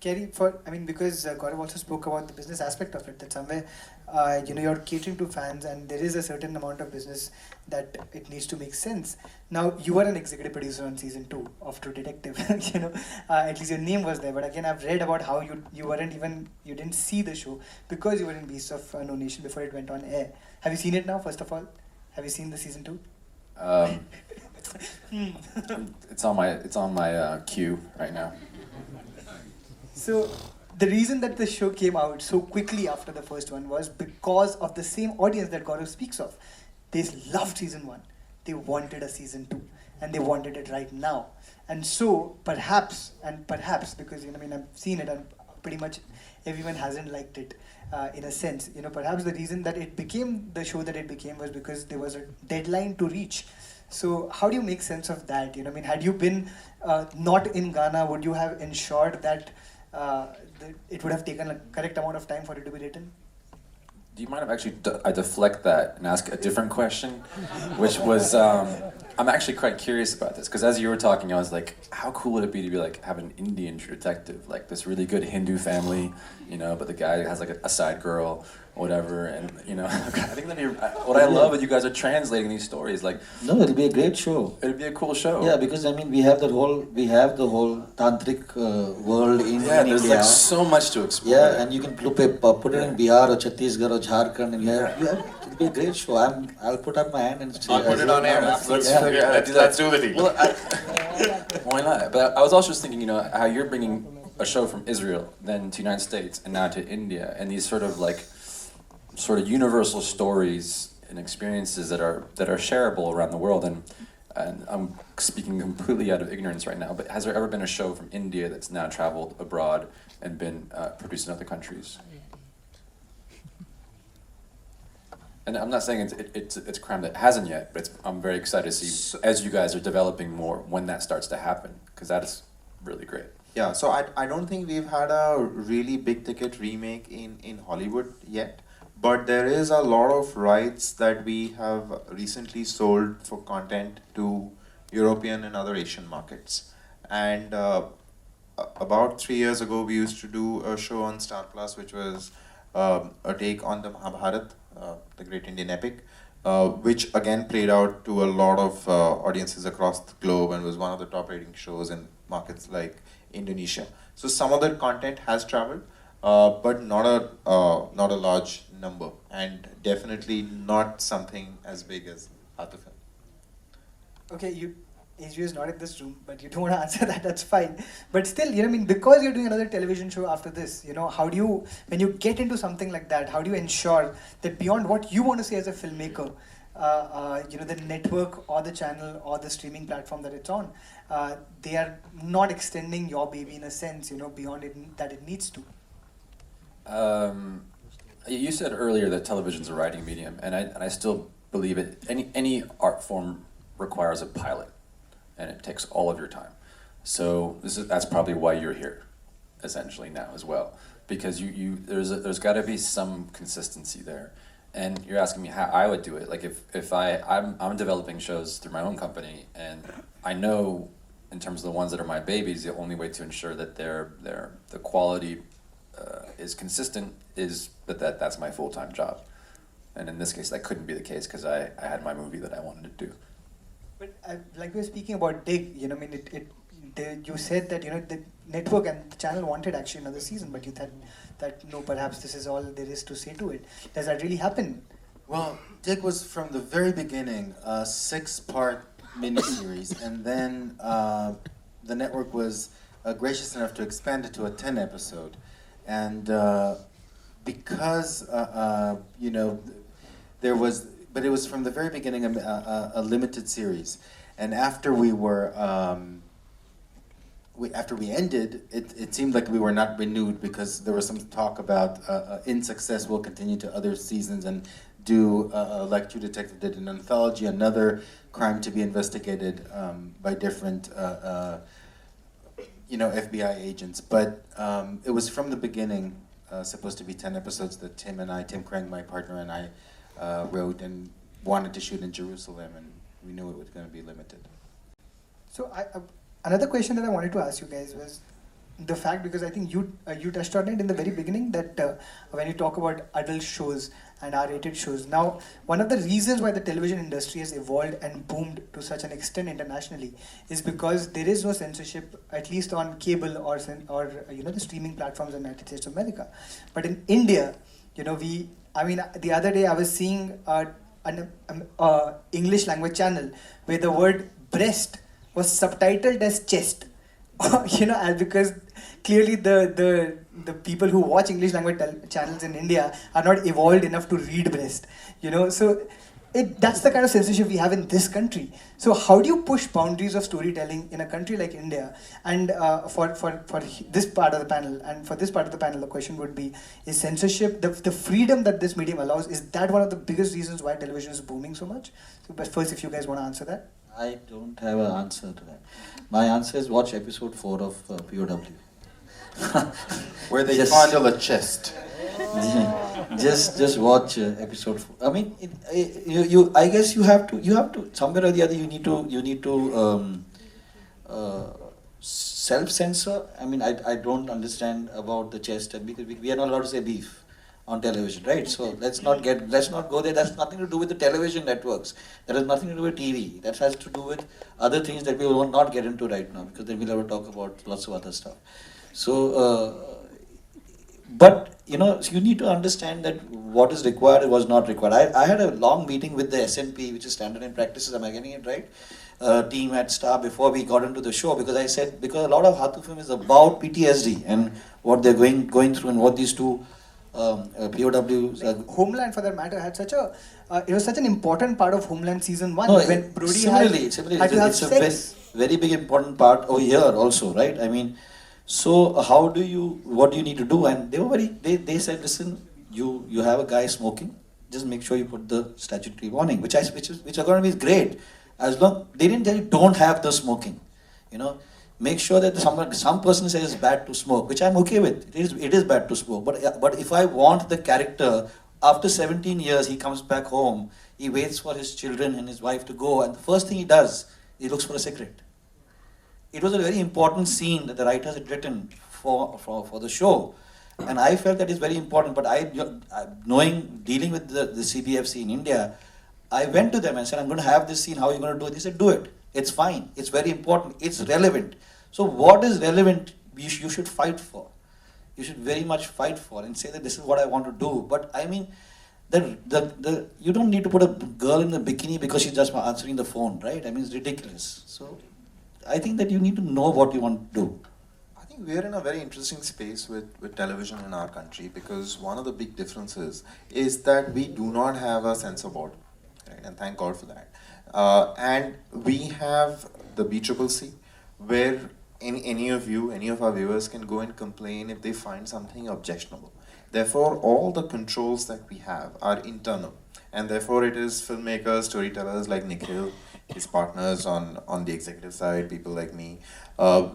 Kerry, because Gaurav also spoke about the business aspect of it, that somewhere, you're catering to fans and there is a certain amount of business that it needs to make sense. Now, you were an executive producer on season 2 of True Detective, at least your name was there. But again, I've read about how you didn't see the show because you were in Beasts of No Nation before it went on air. Have you seen it now, first of all? Have you seen the season 2? It's on my queue right now. So the reason that the show came out so quickly after the first one was because of the same audience that Gaurav speaks of. They loved season 1. They wanted a season 2 and they wanted it right now. And so perhaps, because I've seen it and pretty much everyone hasn't liked it in a sense. Perhaps the reason that it became the show that it became was because there was a deadline to reach. So how do you make sense of that? Had you been not in Ghana, would you have ensured that it would have taken a correct amount of time for it to be written? Do you mind if actually I deflect that and ask a different question? Which was, I'm actually quite curious about this, because as you were talking, I was like, how cool would it be to be like, have an Indian detective, like this really good Hindu family, but the guy has like a side girl, whatever, and I think that'd be, what I love is you guys are translating these stories, like. No, it'll be a great show. It'll be a cool show. Yeah, because we have the whole tantric world in India. There's like so much to explore. Yeah, and you can put it in Bihar or Chhattisgarh or Jharkhand, and it'll be a great show. I'll put up my hand and say. I'll put it on air. Let's do the deal. Well, why not? But I was also just thinking, how you're bringing a show from Israel, then to the United States, and now to India, and these sort of universal stories and experiences that are shareable around the world. And I'm speaking completely out of ignorance right now, but has there ever been a show from India that's now traveled abroad and been produced in other countries? And I'm not saying it's a crime that hasn't yet, but I'm very excited to see, as you guys are developing more, when that starts to happen, because that is really great. Yeah, so I don't think we've had a really big ticket remake in Hollywood yet. But there is a lot of rights that we have recently sold for content to European and other Asian markets. And about 3 years ago, we used to do a show on Star Plus, which was a take on the Mahabharat, the great Indian epic, which again played out to a lot of audiences across the globe and was one of the top rating shows in markets like Indonesia. So some of that content has traveled, but not a large number, and definitely not something as big as Atufan. Okay, HB is not in this room, but you don't want to answer that, that's fine. But still, because you're doing another television show after this, how do you, when you get into something like that, how do you ensure that beyond what you want to say as a filmmaker, the network or the channel or the streaming platform that it's on, they are not extending your baby in a sense, beyond it, that it needs to? You said earlier that television's a writing medium, and I still believe it. Any art form requires a pilot, and it takes all of your time. So that's probably why you're here, essentially now as well, because there's got to be some consistency there. And you're asking me how I would do it. Like if I'm developing shows through my own company, and I know in terms of the ones that are my babies, the only way to ensure that the quality is consistent is that's my full-time job. And in this case, that couldn't be the case because I had my movie that I wanted to do. But like we were speaking about Dig, you said that the network and the channel wanted actually another season, but you thought that no, perhaps this is all there is to say to it. Does that really happen? Well, Dig was from the very beginning a 6-part miniseries, and then the network was gracious enough to expand it to a 10-episode. And because there was, but it was from the very beginning a limited series, and after we were after we ended, it seemed like we were not renewed because there was some talk about in success we'll continue to other seasons, and do, like True Detective did, an anthology, another crime to be investigated by different, FBI agents. But it was from the beginning supposed to be 10 episodes that Tim Crank, my partner, and I wrote and wanted to shoot in Jerusalem, and we knew it was going to be limited. So another question that I wanted to ask you guys was the fact, because I think you touched on it in the very beginning, that when you talk about adult shows and R-rated shows, now one of the reasons why the television industry has evolved and boomed to such an extent internationally is because there is no censorship, at least on cable or the streaming platforms in the United States of America. But in India, the other day I was seeing an English language channel where the word breast was subtitled as chest. Because clearly the people who watch English language channels in India are not evolved enough to read breast, so that's the kind of censorship we have in this country. So how do you push boundaries of storytelling in a country like India? And for this part of the panel, the question would be, is censorship, the freedom that this medium allows, is that one of the biggest reasons why television is booming so much? So, but first, if you guys want to answer that. I don't have an answer to that. My answer is watch episode 4 of POW. Where they fondle a chest. just watch episode 4. I mean, I guess you have to somewhere or the other you need to self-censor. I mean, I don't understand about the chest, because we are not allowed to say beef on television, right? So let's not go there. That's nothing to do with the television networks. That has nothing to do with TV. That has to do with other things that we will not get into right now, because then we'll have to talk about lots of other stuff. So, but you need to understand that what is required and was not required. I had a long meeting with the SNP, which is Standard and Practices. Am I getting it right? Team at Star before we got into the show, because I said, because a lot of Hatu film is about PTSD and what they're going through, and what these two POWs. Homeland, for that matter, had it was such an important part of Homeland season 1 when Brody similarly, had to have it's sex. a very big important part over here also, right? I mean, so what do you need to do? And they said, listen, you have a guy smoking, just make sure you put the statutory warning, which are going to be great, as long they didn't tell you don't have the smoking, Make sure that some person says it's bad to smoke, which I'm okay with. It is bad to smoke. But if I want the character, after 17 years, he comes back home, he waits for his children and his wife to go, and the first thing he does, he looks for a cigarette. It was a very important scene that the writers had written for the show. And I felt that is very important. But dealing with the CBFC in India, I went to them and said, I'm going to have this scene, how are you going to do it? They said, do it. It's fine. It's very important. It's relevant. So what is relevant, you should fight for. You should very much fight for and say that this is what I want to do. But I mean, you don't need to put a girl in a bikini because she's just answering the phone, right? I mean, it's ridiculous. So I think that you need to know what you want to do. I think we are in a very interesting space with television in our country, because one of the big differences is that we do not have a censor board, right? And thank God for that. And we have the BCCC, where any of our viewers can go and complain if they find something objectionable. Therefore, all the controls that we have are internal, and therefore it is filmmakers, storytellers like Nikkhil, his partners on the executive side, people like me.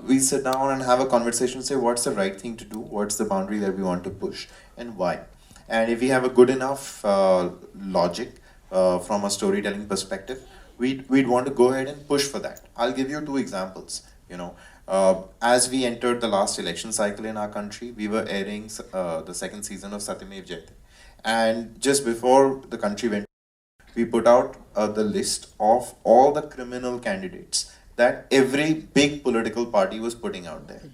We sit down and have a conversation, say what's the right thing to do, what's the boundary that we want to push, and why. And if we have a good enough logic from a storytelling perspective, we'd want to go ahead and push for that. I'll give you 2 examples. As we entered the last election cycle in our country, we were airing the 2nd season of Satyamev Jayate. And just before the country went, we put out the list of all the criminal candidates that every big political party was putting out there.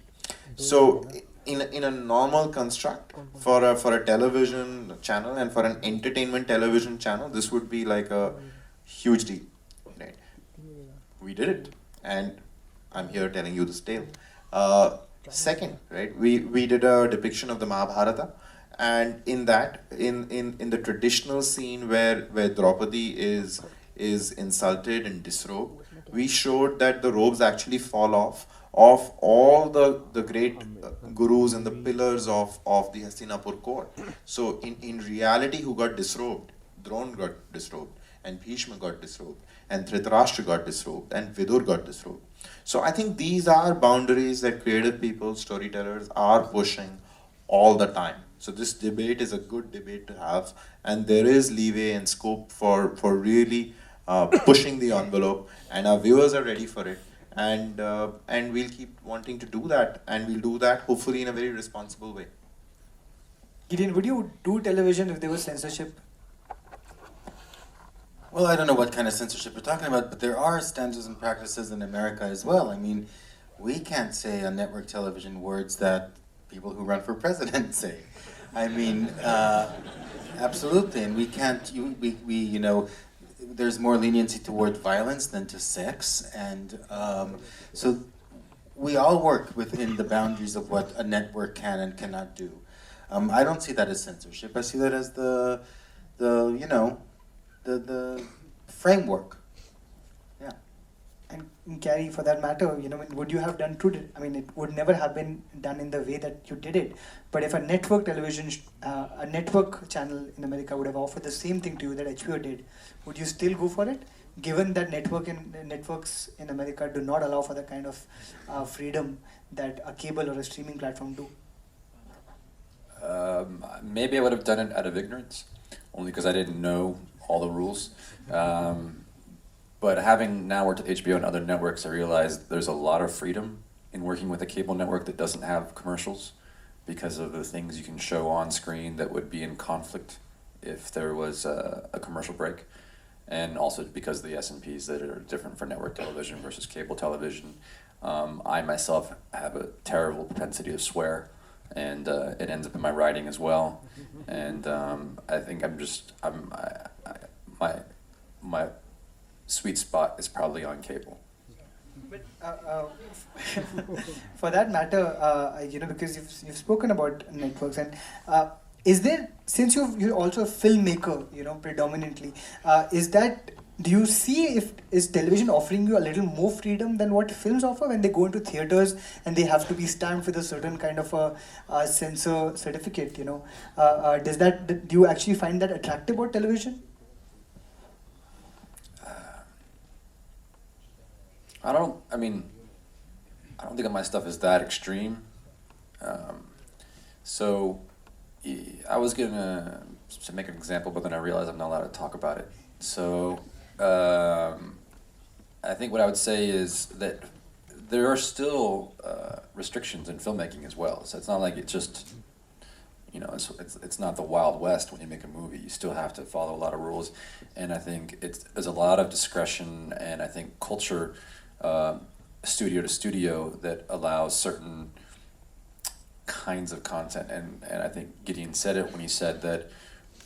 So in a normal construct, for a television channel and for an entertainment television channel, this would be like a huge deal. Right? We did it, and I'm here telling you this tale. Second, right, we did a depiction of the Mahabharata, and in that, in the traditional scene where Draupadi is insulted and disrobed, we showed that the robes actually fall off of all the great gurus and the pillars of the Hastinapur court. So in reality, who got disrobed? Drona got disrobed, and Bhishma got disrobed, and Dhritarashtra got disrobed, and Vidur got disrobed. So I think these are boundaries that creative people, storytellers are pushing all the time. So this debate is a good debate to have, and there is leeway and scope for really pushing the envelope, and our viewers are ready for it, and we'll keep wanting to do that, and we'll do that hopefully in a very responsible way. Gideon, would you do television if there was censorship? Well, I don't know what kind of censorship you're talking about, but there are standards and practices in America as well. I mean, we can't say on network television words that people who run for president say. I mean, absolutely, and we can't, you know, there's more leniency toward violence than to sex, and so we all work within the boundaries of what a network can and cannot do. I don't see that as censorship. I see that as the you know, the framework. Yeah. And Carrie, for that matter, you know, would you have done I mean, it would never have been done in the way that you did it. But if a network television, a network channel in America would have offered the same thing to you that HBO did, would you still go for it? Given that networks in America do not allow for the kind of freedom that a cable or a streaming platform do. Maybe I would have done it out of ignorance, only because I didn't know all the rules. But having now worked at HBO and other networks, I realized there's a lot of freedom in working with a cable network that doesn't have commercials, because of the things you can show on screen that would be in conflict if there was a commercial break. And also because of the S&Ps that are different for network television versus cable television. I myself have a terrible propensity to swear, and it ends up in my writing as well. And I think my sweet spot is probably on cable. But for that matter, you know, because you've spoken about networks, and is there, since you're also a filmmaker, you know, predominantly, do you see is television offering you a little more freedom than what films offer when they go into theaters and they have to be stamped with a certain kind of a censor certificate, you know? Do you actually find that attractive about television? I don't think my stuff is that extreme. So I was gonna make an example, but then I realized I'm not allowed to talk about it. So I think what I would say is that there are still restrictions in filmmaking as well. So it's not like it's just, you know, it's not the Wild West when you make a movie. You still have to follow a lot of rules, and I think there's a lot of discretion, and I think culture, studio to studio, that allows certain kinds of content. And I think Gideon said it when he said that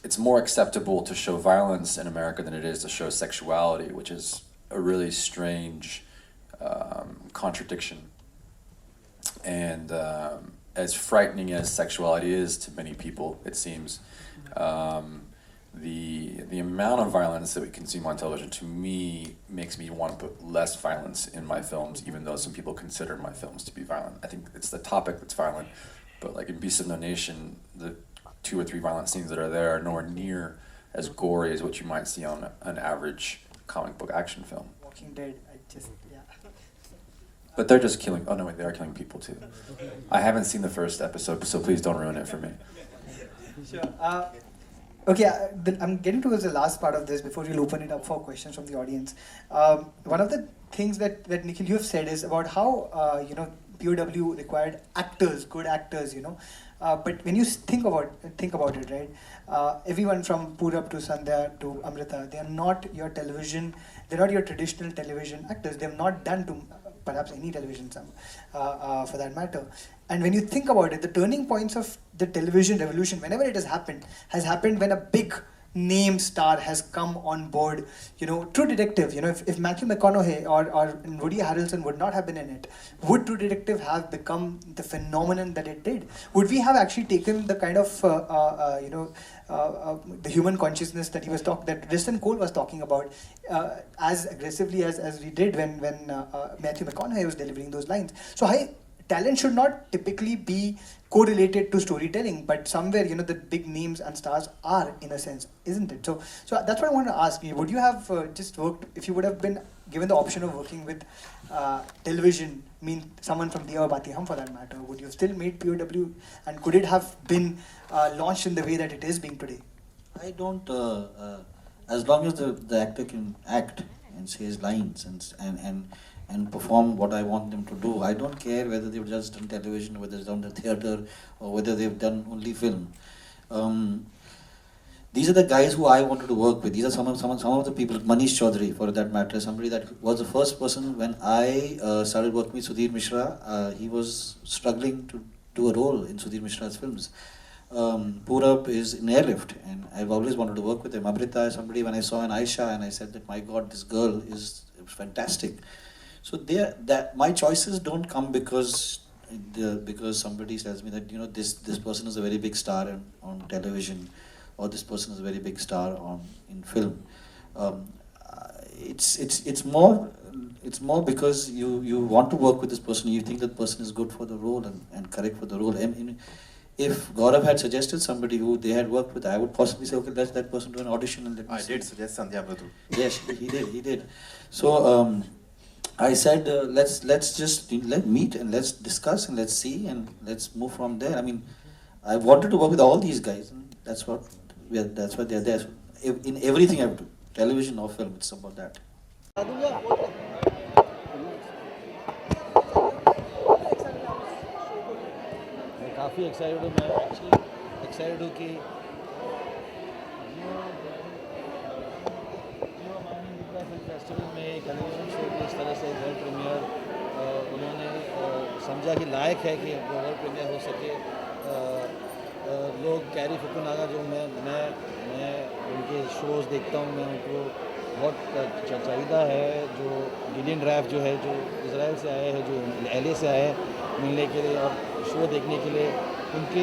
it's more acceptable to show violence in America than it is to show sexuality, which is a really strange contradiction. And as frightening as sexuality is to many people, it seems, the amount of violence that we consume on television, to me, makes me want to put less violence in my films, even though some people consider my films to be violent. I think it's the topic that's violent, but like in Beast of No Nation, the 2 or 3 violent scenes that are there are nowhere near as gory as what you might see on an average comic book action film. Walking Dead, yeah. But they're just killing, oh no wait, they are killing people too. I haven't seen the first episode, so please don't ruin it for me. Sure. Okay, I'm getting towards the last part of this before we'll open it up for questions from the audience. One of the things that Nikkhil, you have said is about how, you know, POW required actors, good actors, you know. But when you think about it, right? Everyone from Purab to Sandhya to Amrita, they are not your traditional television actors. They have not done to perhaps any television, for that matter. And when you think about it, the turning points of the television revolution, whenever it has happened when a big name star has come on board. You know, True Detective, you know, if Matthew McConaughey or Woody Harrelson would not have been in it, would True Detective have become the phenomenon that it did? Would we have actually taken the kind of, the human consciousness that that Winston Cole was talking about as aggressively as we did when Matthew McConaughey was delivering those lines? So talent should not typically be correlated to storytelling, but somewhere, you know, the big names and stars are, in a sense, isn't it? So that's what I want to ask you. Would you have just worked, if you would have been given the option of working with television, someone from Diya Bati Hum for that matter, would you have still made POW, and could it have been launched in the way that it is being today? I don't, as long as the actor can act and say his lines and perform what I want them to do, I don't care whether they've just done television, whether they've done the theatre, or whether they've done only film. These are the guys who I wanted to work with. These are some of the people. Manish Chaudhary, for that matter, somebody that was the first person when I started working with Sudhir Mishra. He was struggling to do a role in Sudhir Mishra's films. Purab is in Airlift, and I've always wanted to work with him. Amrita is somebody, when I saw an Aisha, and I said that, my God, this girl is fantastic. So my choices don't come because somebody tells me that, you know, this person is a very big star on television, or this person is a very big star in film. It's more because you want to work with this person. You think that person is good for the role and correct for the role. If Gaurav had suggested somebody who they had worked with, I would possibly say, okay, let that person do an audition and let me see. I did suggest Sandhya Mridul. Yes, he did. So I said, let's meet and let's discuss and let's see and let's move from there. I mean, I wanted to work with all these guys, and that's what they're there. In everything I do, television or film, it's about that. काफ़ी excited हूँ मैं actually excited हूँ कि मामी film festival में television show की इस तरह से वर्ल्ड प्रीमियर उन्होंने समझा कि लायक है कि वर्ल्ड प्रीमियर हो सके। लोग कैरी फुकुनागा जो मैं उनके शोज़ देखता हूँ, मैं उनको बहुत चाहिदा है। जो गिलियन रैफ जो है, जो इज़राइल से आए हैं, जो LA से आए हैं मिलने के लिए और शो देखने के लिए, उनके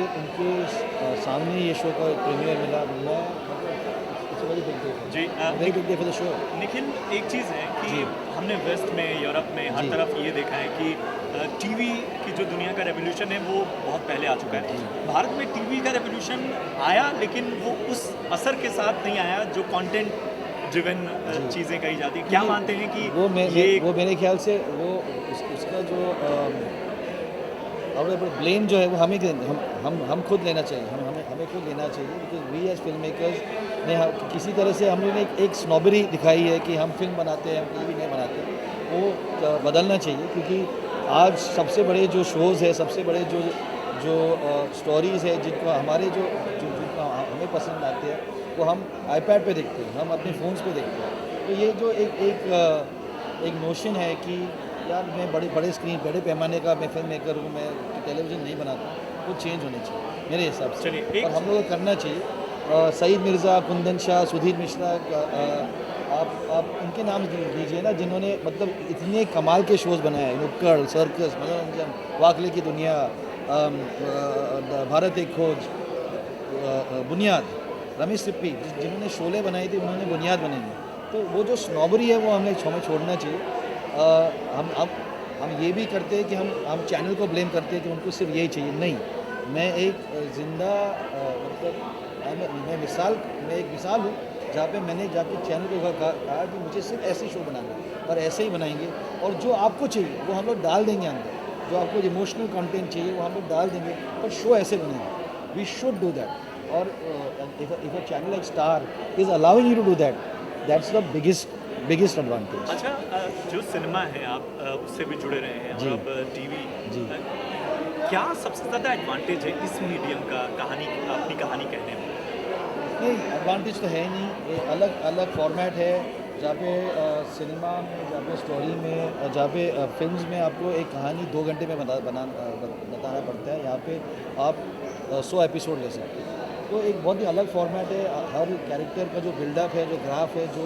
सामने ये शो का प्रीमियर मिला। मैं वेरी बिग डे जी, very big day for the show. Nikhil, एक चीज़ है कि हमने वेस्ट में, यूरोप में हर तरफ ये देखा है कि टीवी की जो दुनिया का रेवोल्यूशन है वो बहुत पहले आ चुका है। भारत में टीवी का रेवोल्यूशन आया, लेकिन वो उस असर के साथ नहीं आया जो कंटेंट ड्रिवन चीज़ें कही जाती हैं। क्या मानते हैं कि वो मेरे ख्याल से वो उसका जो और ब्लेम जो है वो हम खुद लेना चाहिए, हमें खुद लेना चाहिए। Because we as film makers ने किसी तरह से हम लोगों ने एक स्नॉबरी दिखाई है कि हम फिल्म बनाते हैं, हम टीवी नहीं बनाते। वो बदलना चाहिए, क्योंकि आज सबसे बड़े जो शोज़ है, सबसे बड़े जो स्टोरीज़ है जिनको जिनको हमें पसंद आते हैं, वो हम iPad पे देखते हैं, हम अपने फ़ोन्स पे देखते हैं। तो ये जो एक नोशन है कि यार मैं बड़े स्क्रीन, बड़े पैमाने का मैं फिल्म मेकर हूँ, मैं टेलीविज़न नहीं बनाता, वो चेंज होनी चाहिए मेरे हिसाब से। और हम लोगों को करना चाहिए। सईद मिर्ज़ा, कुंदन शाह, सुधीर मिश्रा, आप इनके नाम लीजिए ना, जिन्होंने मतलब इतने कमाल के शोज़ बनाए, नुक्कड़, सर्कस, मनोरंजन, वाकले की दुनिया, भारत एक खोज, बुनियाद, रमेश सिप्पी, जिन्होंने शोले बनाई थी, उन्होंने बुनियाद बनाई है। तो वो जो स्नॉबरी है वो हमें छोड़ना चाहिए। हम ये भी करते हैं कि हम चैनल को ब्लेम करते हैं कि उनको सिर्फ यही चाहिए। नहीं, मैं एक ज़िंदा मतलब मैं एक मिसाल हूँ जहाँ पे मैंने जाके चैनल को कहा कि मुझे सिर्फ ऐसे शो बनाना है और ऐसे ही बनाएंगे, और जो आपको चाहिए वो हम लोग डाल देंगे अंदर, जो आपको इमोशनल कंटेंट चाहिए वो हम लोग डाल देंगे, पर शो ऐसे बनेंगे। We should do that. और if a channel like Star is allowing you to do that, that's the biggest advantage. अच्छा, जो सिनेमा है आप उससे भी जुड़े रहे हैं और अब टीवी, क्या सबसे ज़्यादा एडवांटेज है इस मीडियम का अपनी कहानी कहने में? नहीं, एडवांटेज तो है नहीं। ये अलग फॉर्मेट है, जहाँ पे सिनेमा में, जहाँ पे स्टोरी में, जहाँ पे फिल्म्स में आपको एक कहानी 2 घंटे में बताना पड़ता है। यहाँ पे आप 100 एपिसोड ले सकते हैं। तो एक बहुत ही अलग फॉर्मेट है। हर कैरेक्टर का जो बिल्डअप है, जो ग्राफ है, जो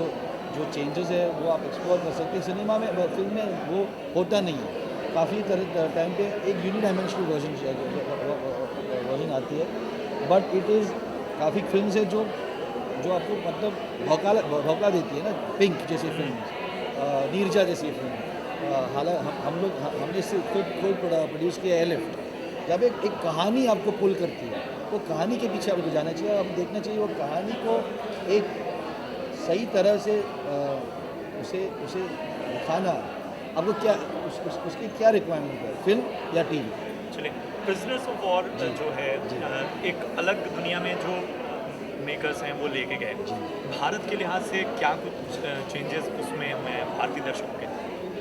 चेंजेस है, वो आप एक्सप्लोर कर सकते हैं। सिनेमा में, फिल्म में वो होता नहीं है। काफ़ी टाइम पे एक यूनिडायमेंशनल वर्जन आती है, बट इट इज़ काफ़ी फिल्म्स है जो आपको मतलब भौका देती है ना। पिंक जैसी फिल्म, नीरजा जैसी फिल्म, हालांकि हमने इससे खुद प्रोड्यूस किया एलिफ्ट। जब एक कहानी आपको पुल करती है, वो कहानी के पीछे आपको जाना चाहिए, आपको देखना चाहिए वो कहानी को एक सही तरह से उसे दिखाना। आपको क्या उसकी क्या रिक्वायरमेंट है, फिल्म या टीवी? चलिए, प्रिजनर्स ऑफ वॉर जो है एक अलग दुनिया में जो मेकर्स हैं वो लेके गए, भारत के लिहाज से क्या कुछ चेंजेस उसमें मैं भारतीय दर्शकों के?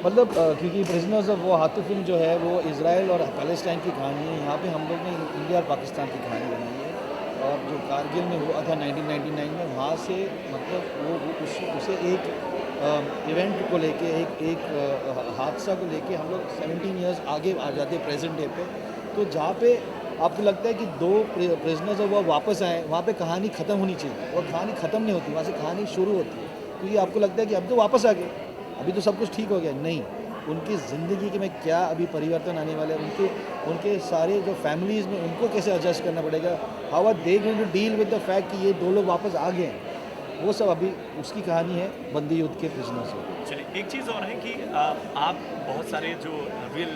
मतलब क्योंकि प्रिजनर्स ऑफ वो हाथू फिल्म जो है वो इज़राइल और पैलेस्टाइन की कहानी है। यहाँ पे हम लोग ने इंडिया और पाकिस्तान की कहानी बनाई है, और जो कारगिल में हुआ था 1999 में, वहाँ से मतलब वो उसे एक इवेंट को लेके एक हादसा को लेके हम लोग 17 ईयर्स आगे आ जाते हैं प्रेजेंट डे पे। तो जहाँ पे आपको लगता है कि 2 प्रिजनर्स वो वापस आए, वहाँ पे कहानी ख़त्म होनी चाहिए, और कहानी ख़त्म नहीं होती, वहाँ से कहानी शुरू होती है। क्योंकि आपको लगता है कि अब तो वापस आ गए, अभी तो सब कुछ ठीक हो गया। नहीं, उनकी ज़िंदगी के में क्या अभी परिवर्तन आने वाले हैं, उनके सारे जो फैमिलीज़ में उनको कैसे एडजस्ट करना पड़ेगा, how are they going to deal with the fact कि ये 2 लोग वापस आ गए हैं, वो सब अभी उसकी कहानी है बंदी युद्ध के प्रिजनर्स से। चलिए, एक चीज़ और है कि आप बहुत सारे जो रियल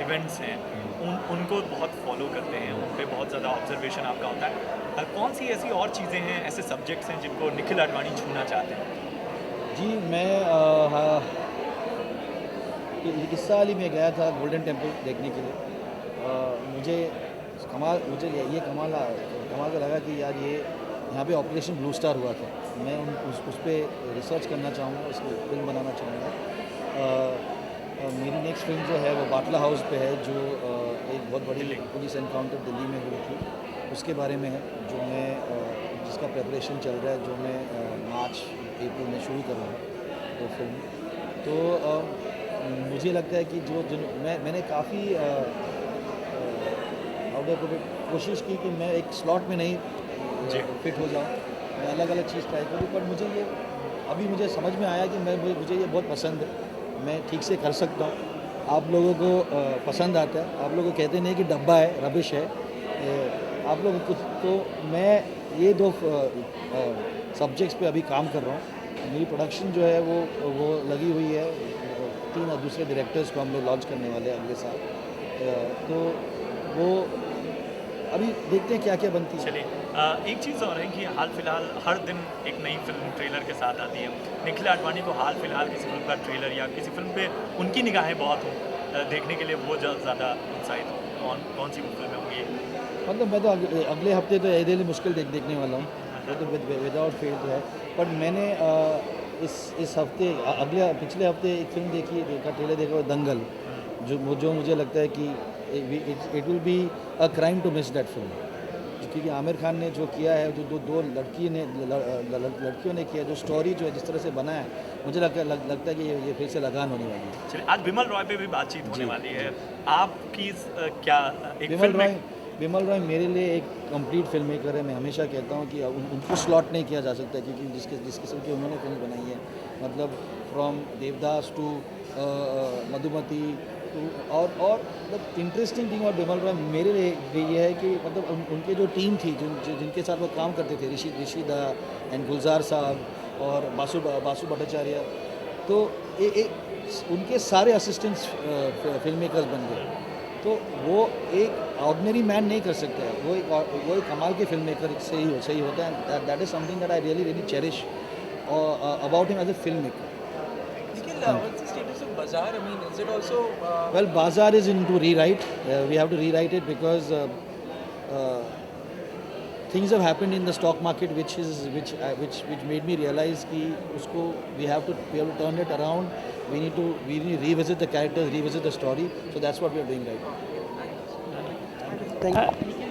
इवेंट्स हैं उनको बहुत फॉलो करते हैं, उन पे बहुत ज़्यादा ऑब्जर्वेशन आपका होता है। कौन सी ऐसी और चीज़ें हैं, ऐसे सब्जेक्ट्स हैं जिनको निखिल आडवाणी छूना चाहते हैं? जी, मैं इस साल ही मैं गया था गोल्डन टेम्पल देखने के लिए। मुझे ये कमाल का लगा कि यार ये यहाँ पे ऑपरेशन ब्लू स्टार हुआ था। मैं उस पर रिसर्च करना चाहूँगा, उस पर फिल्म बनाना चाहूँगा। मेरी नेक्स्ट फिल्म जो है वो बाटला हाउस पे है, जो एक बहुत बड़ी पुलिस एनकाउंटर दिल्ली में हुई थी, उसके बारे में है, जो मैं जिसका प्रेपरेशन चल रहा है, जो मैं मार्च अप्रैल में शुरू कर रहा हूँ वो फिल्म। तो मुझे लगता है कि मैंने काफ़ी कोशिश की कि मैं एक स्लॉट में नहीं फिट हो जाऊँ, मैं अलग अलग चीज़ ट्राई करूँ, पर मुझे समझ में आया कि मुझे ये बहुत पसंद है, मैं ठीक से कर सकता हूँ, आप लोगों को पसंद आता है, आप लोग कहते नहीं कि डब्बा है, रबिश है, आप लोग कुछ। तो मैं ये 2 सब्जेक्ट्स पे अभी काम कर रहा हूँ। मेरी प्रोडक्शन जो है वो लगी हुई है, 3 दूसरे डायरेक्टर्स को हम लोग लॉन्च करने वाले हैं अगले साल। तो वो अभी देखते हैं क्या क्या बनती है। चलिए, एक चीज़ और है कि हाल फिलहाल हर दिन एक नई फिल्म ट्रेलर के साथ आती है। निखिल आडवाणी को हाल फिलहाल किसी फिल्म का ट्रेलर या किसी फिल्म पे उनकी निगाहें बहुत हों, देखने के लिए वो ज़्यादा उत्साहित हो, कौन सी फिल्में होंगी? मतलब मैं तो अगले हफ्ते तो ये दिल मुश्किल देखने वाला हूँ, वो तो विदाउट फेल तो है। पर मैंने इस हफ्ते पिछले हफ्ते एक फिल्म ट्रेलर देखा, दंगल, जो मुझे लगता है कि it will be a crime to miss that film, क्योंकि आमिर खान ने जो किया है, जो 2 लड़कियों ने किया, जो स्टोरी जो है जिस तरह से बना है, मुझे लगता है कि ये फिर से लगान होने वाली है। चलिए, आज बिमल रॉय पे भी बातचीत होने वाली है, आपकी क्या बिमल रॉय मेरे लिए एक कंप्लीट फिल्म मेकर है। मैं हमेशा कहता हूँ कि उनको स्लॉट नहीं किया जा सकता, क्योंकि जिस किस्म की उन्होंने फिल्म बनाई है, मतलब from Devdas to Madhumati to और मतलब इंटरेस्टिंग थिंग और बिमल रॉय मेरे लिए ये है कि मतलब उनके जो टीम थी, जिनके साथ वो काम करते थे, ऋषि दा एंड गुलजार साहब और बासु भट्टाचार्य, तो उनके सारे असिस्टेंट्स फिल्म मेकर्स बन गए। तो वो एक ऑर्डिनरी मैन नहीं कर सकता है, वो एक कमाल के फिल्म मेकर से ही सही होता है। That is something that I really cherish about him as a film maker. What's the status of Bazaar? I mean, is it also? Well, Bazaar is into rewrite. We have to rewrite it because things have happened in the stock market, which made me realize कि उसको we have to turn it around. We need to revisit the characters, revisit the story. So that's what we are doing right now. Thank you.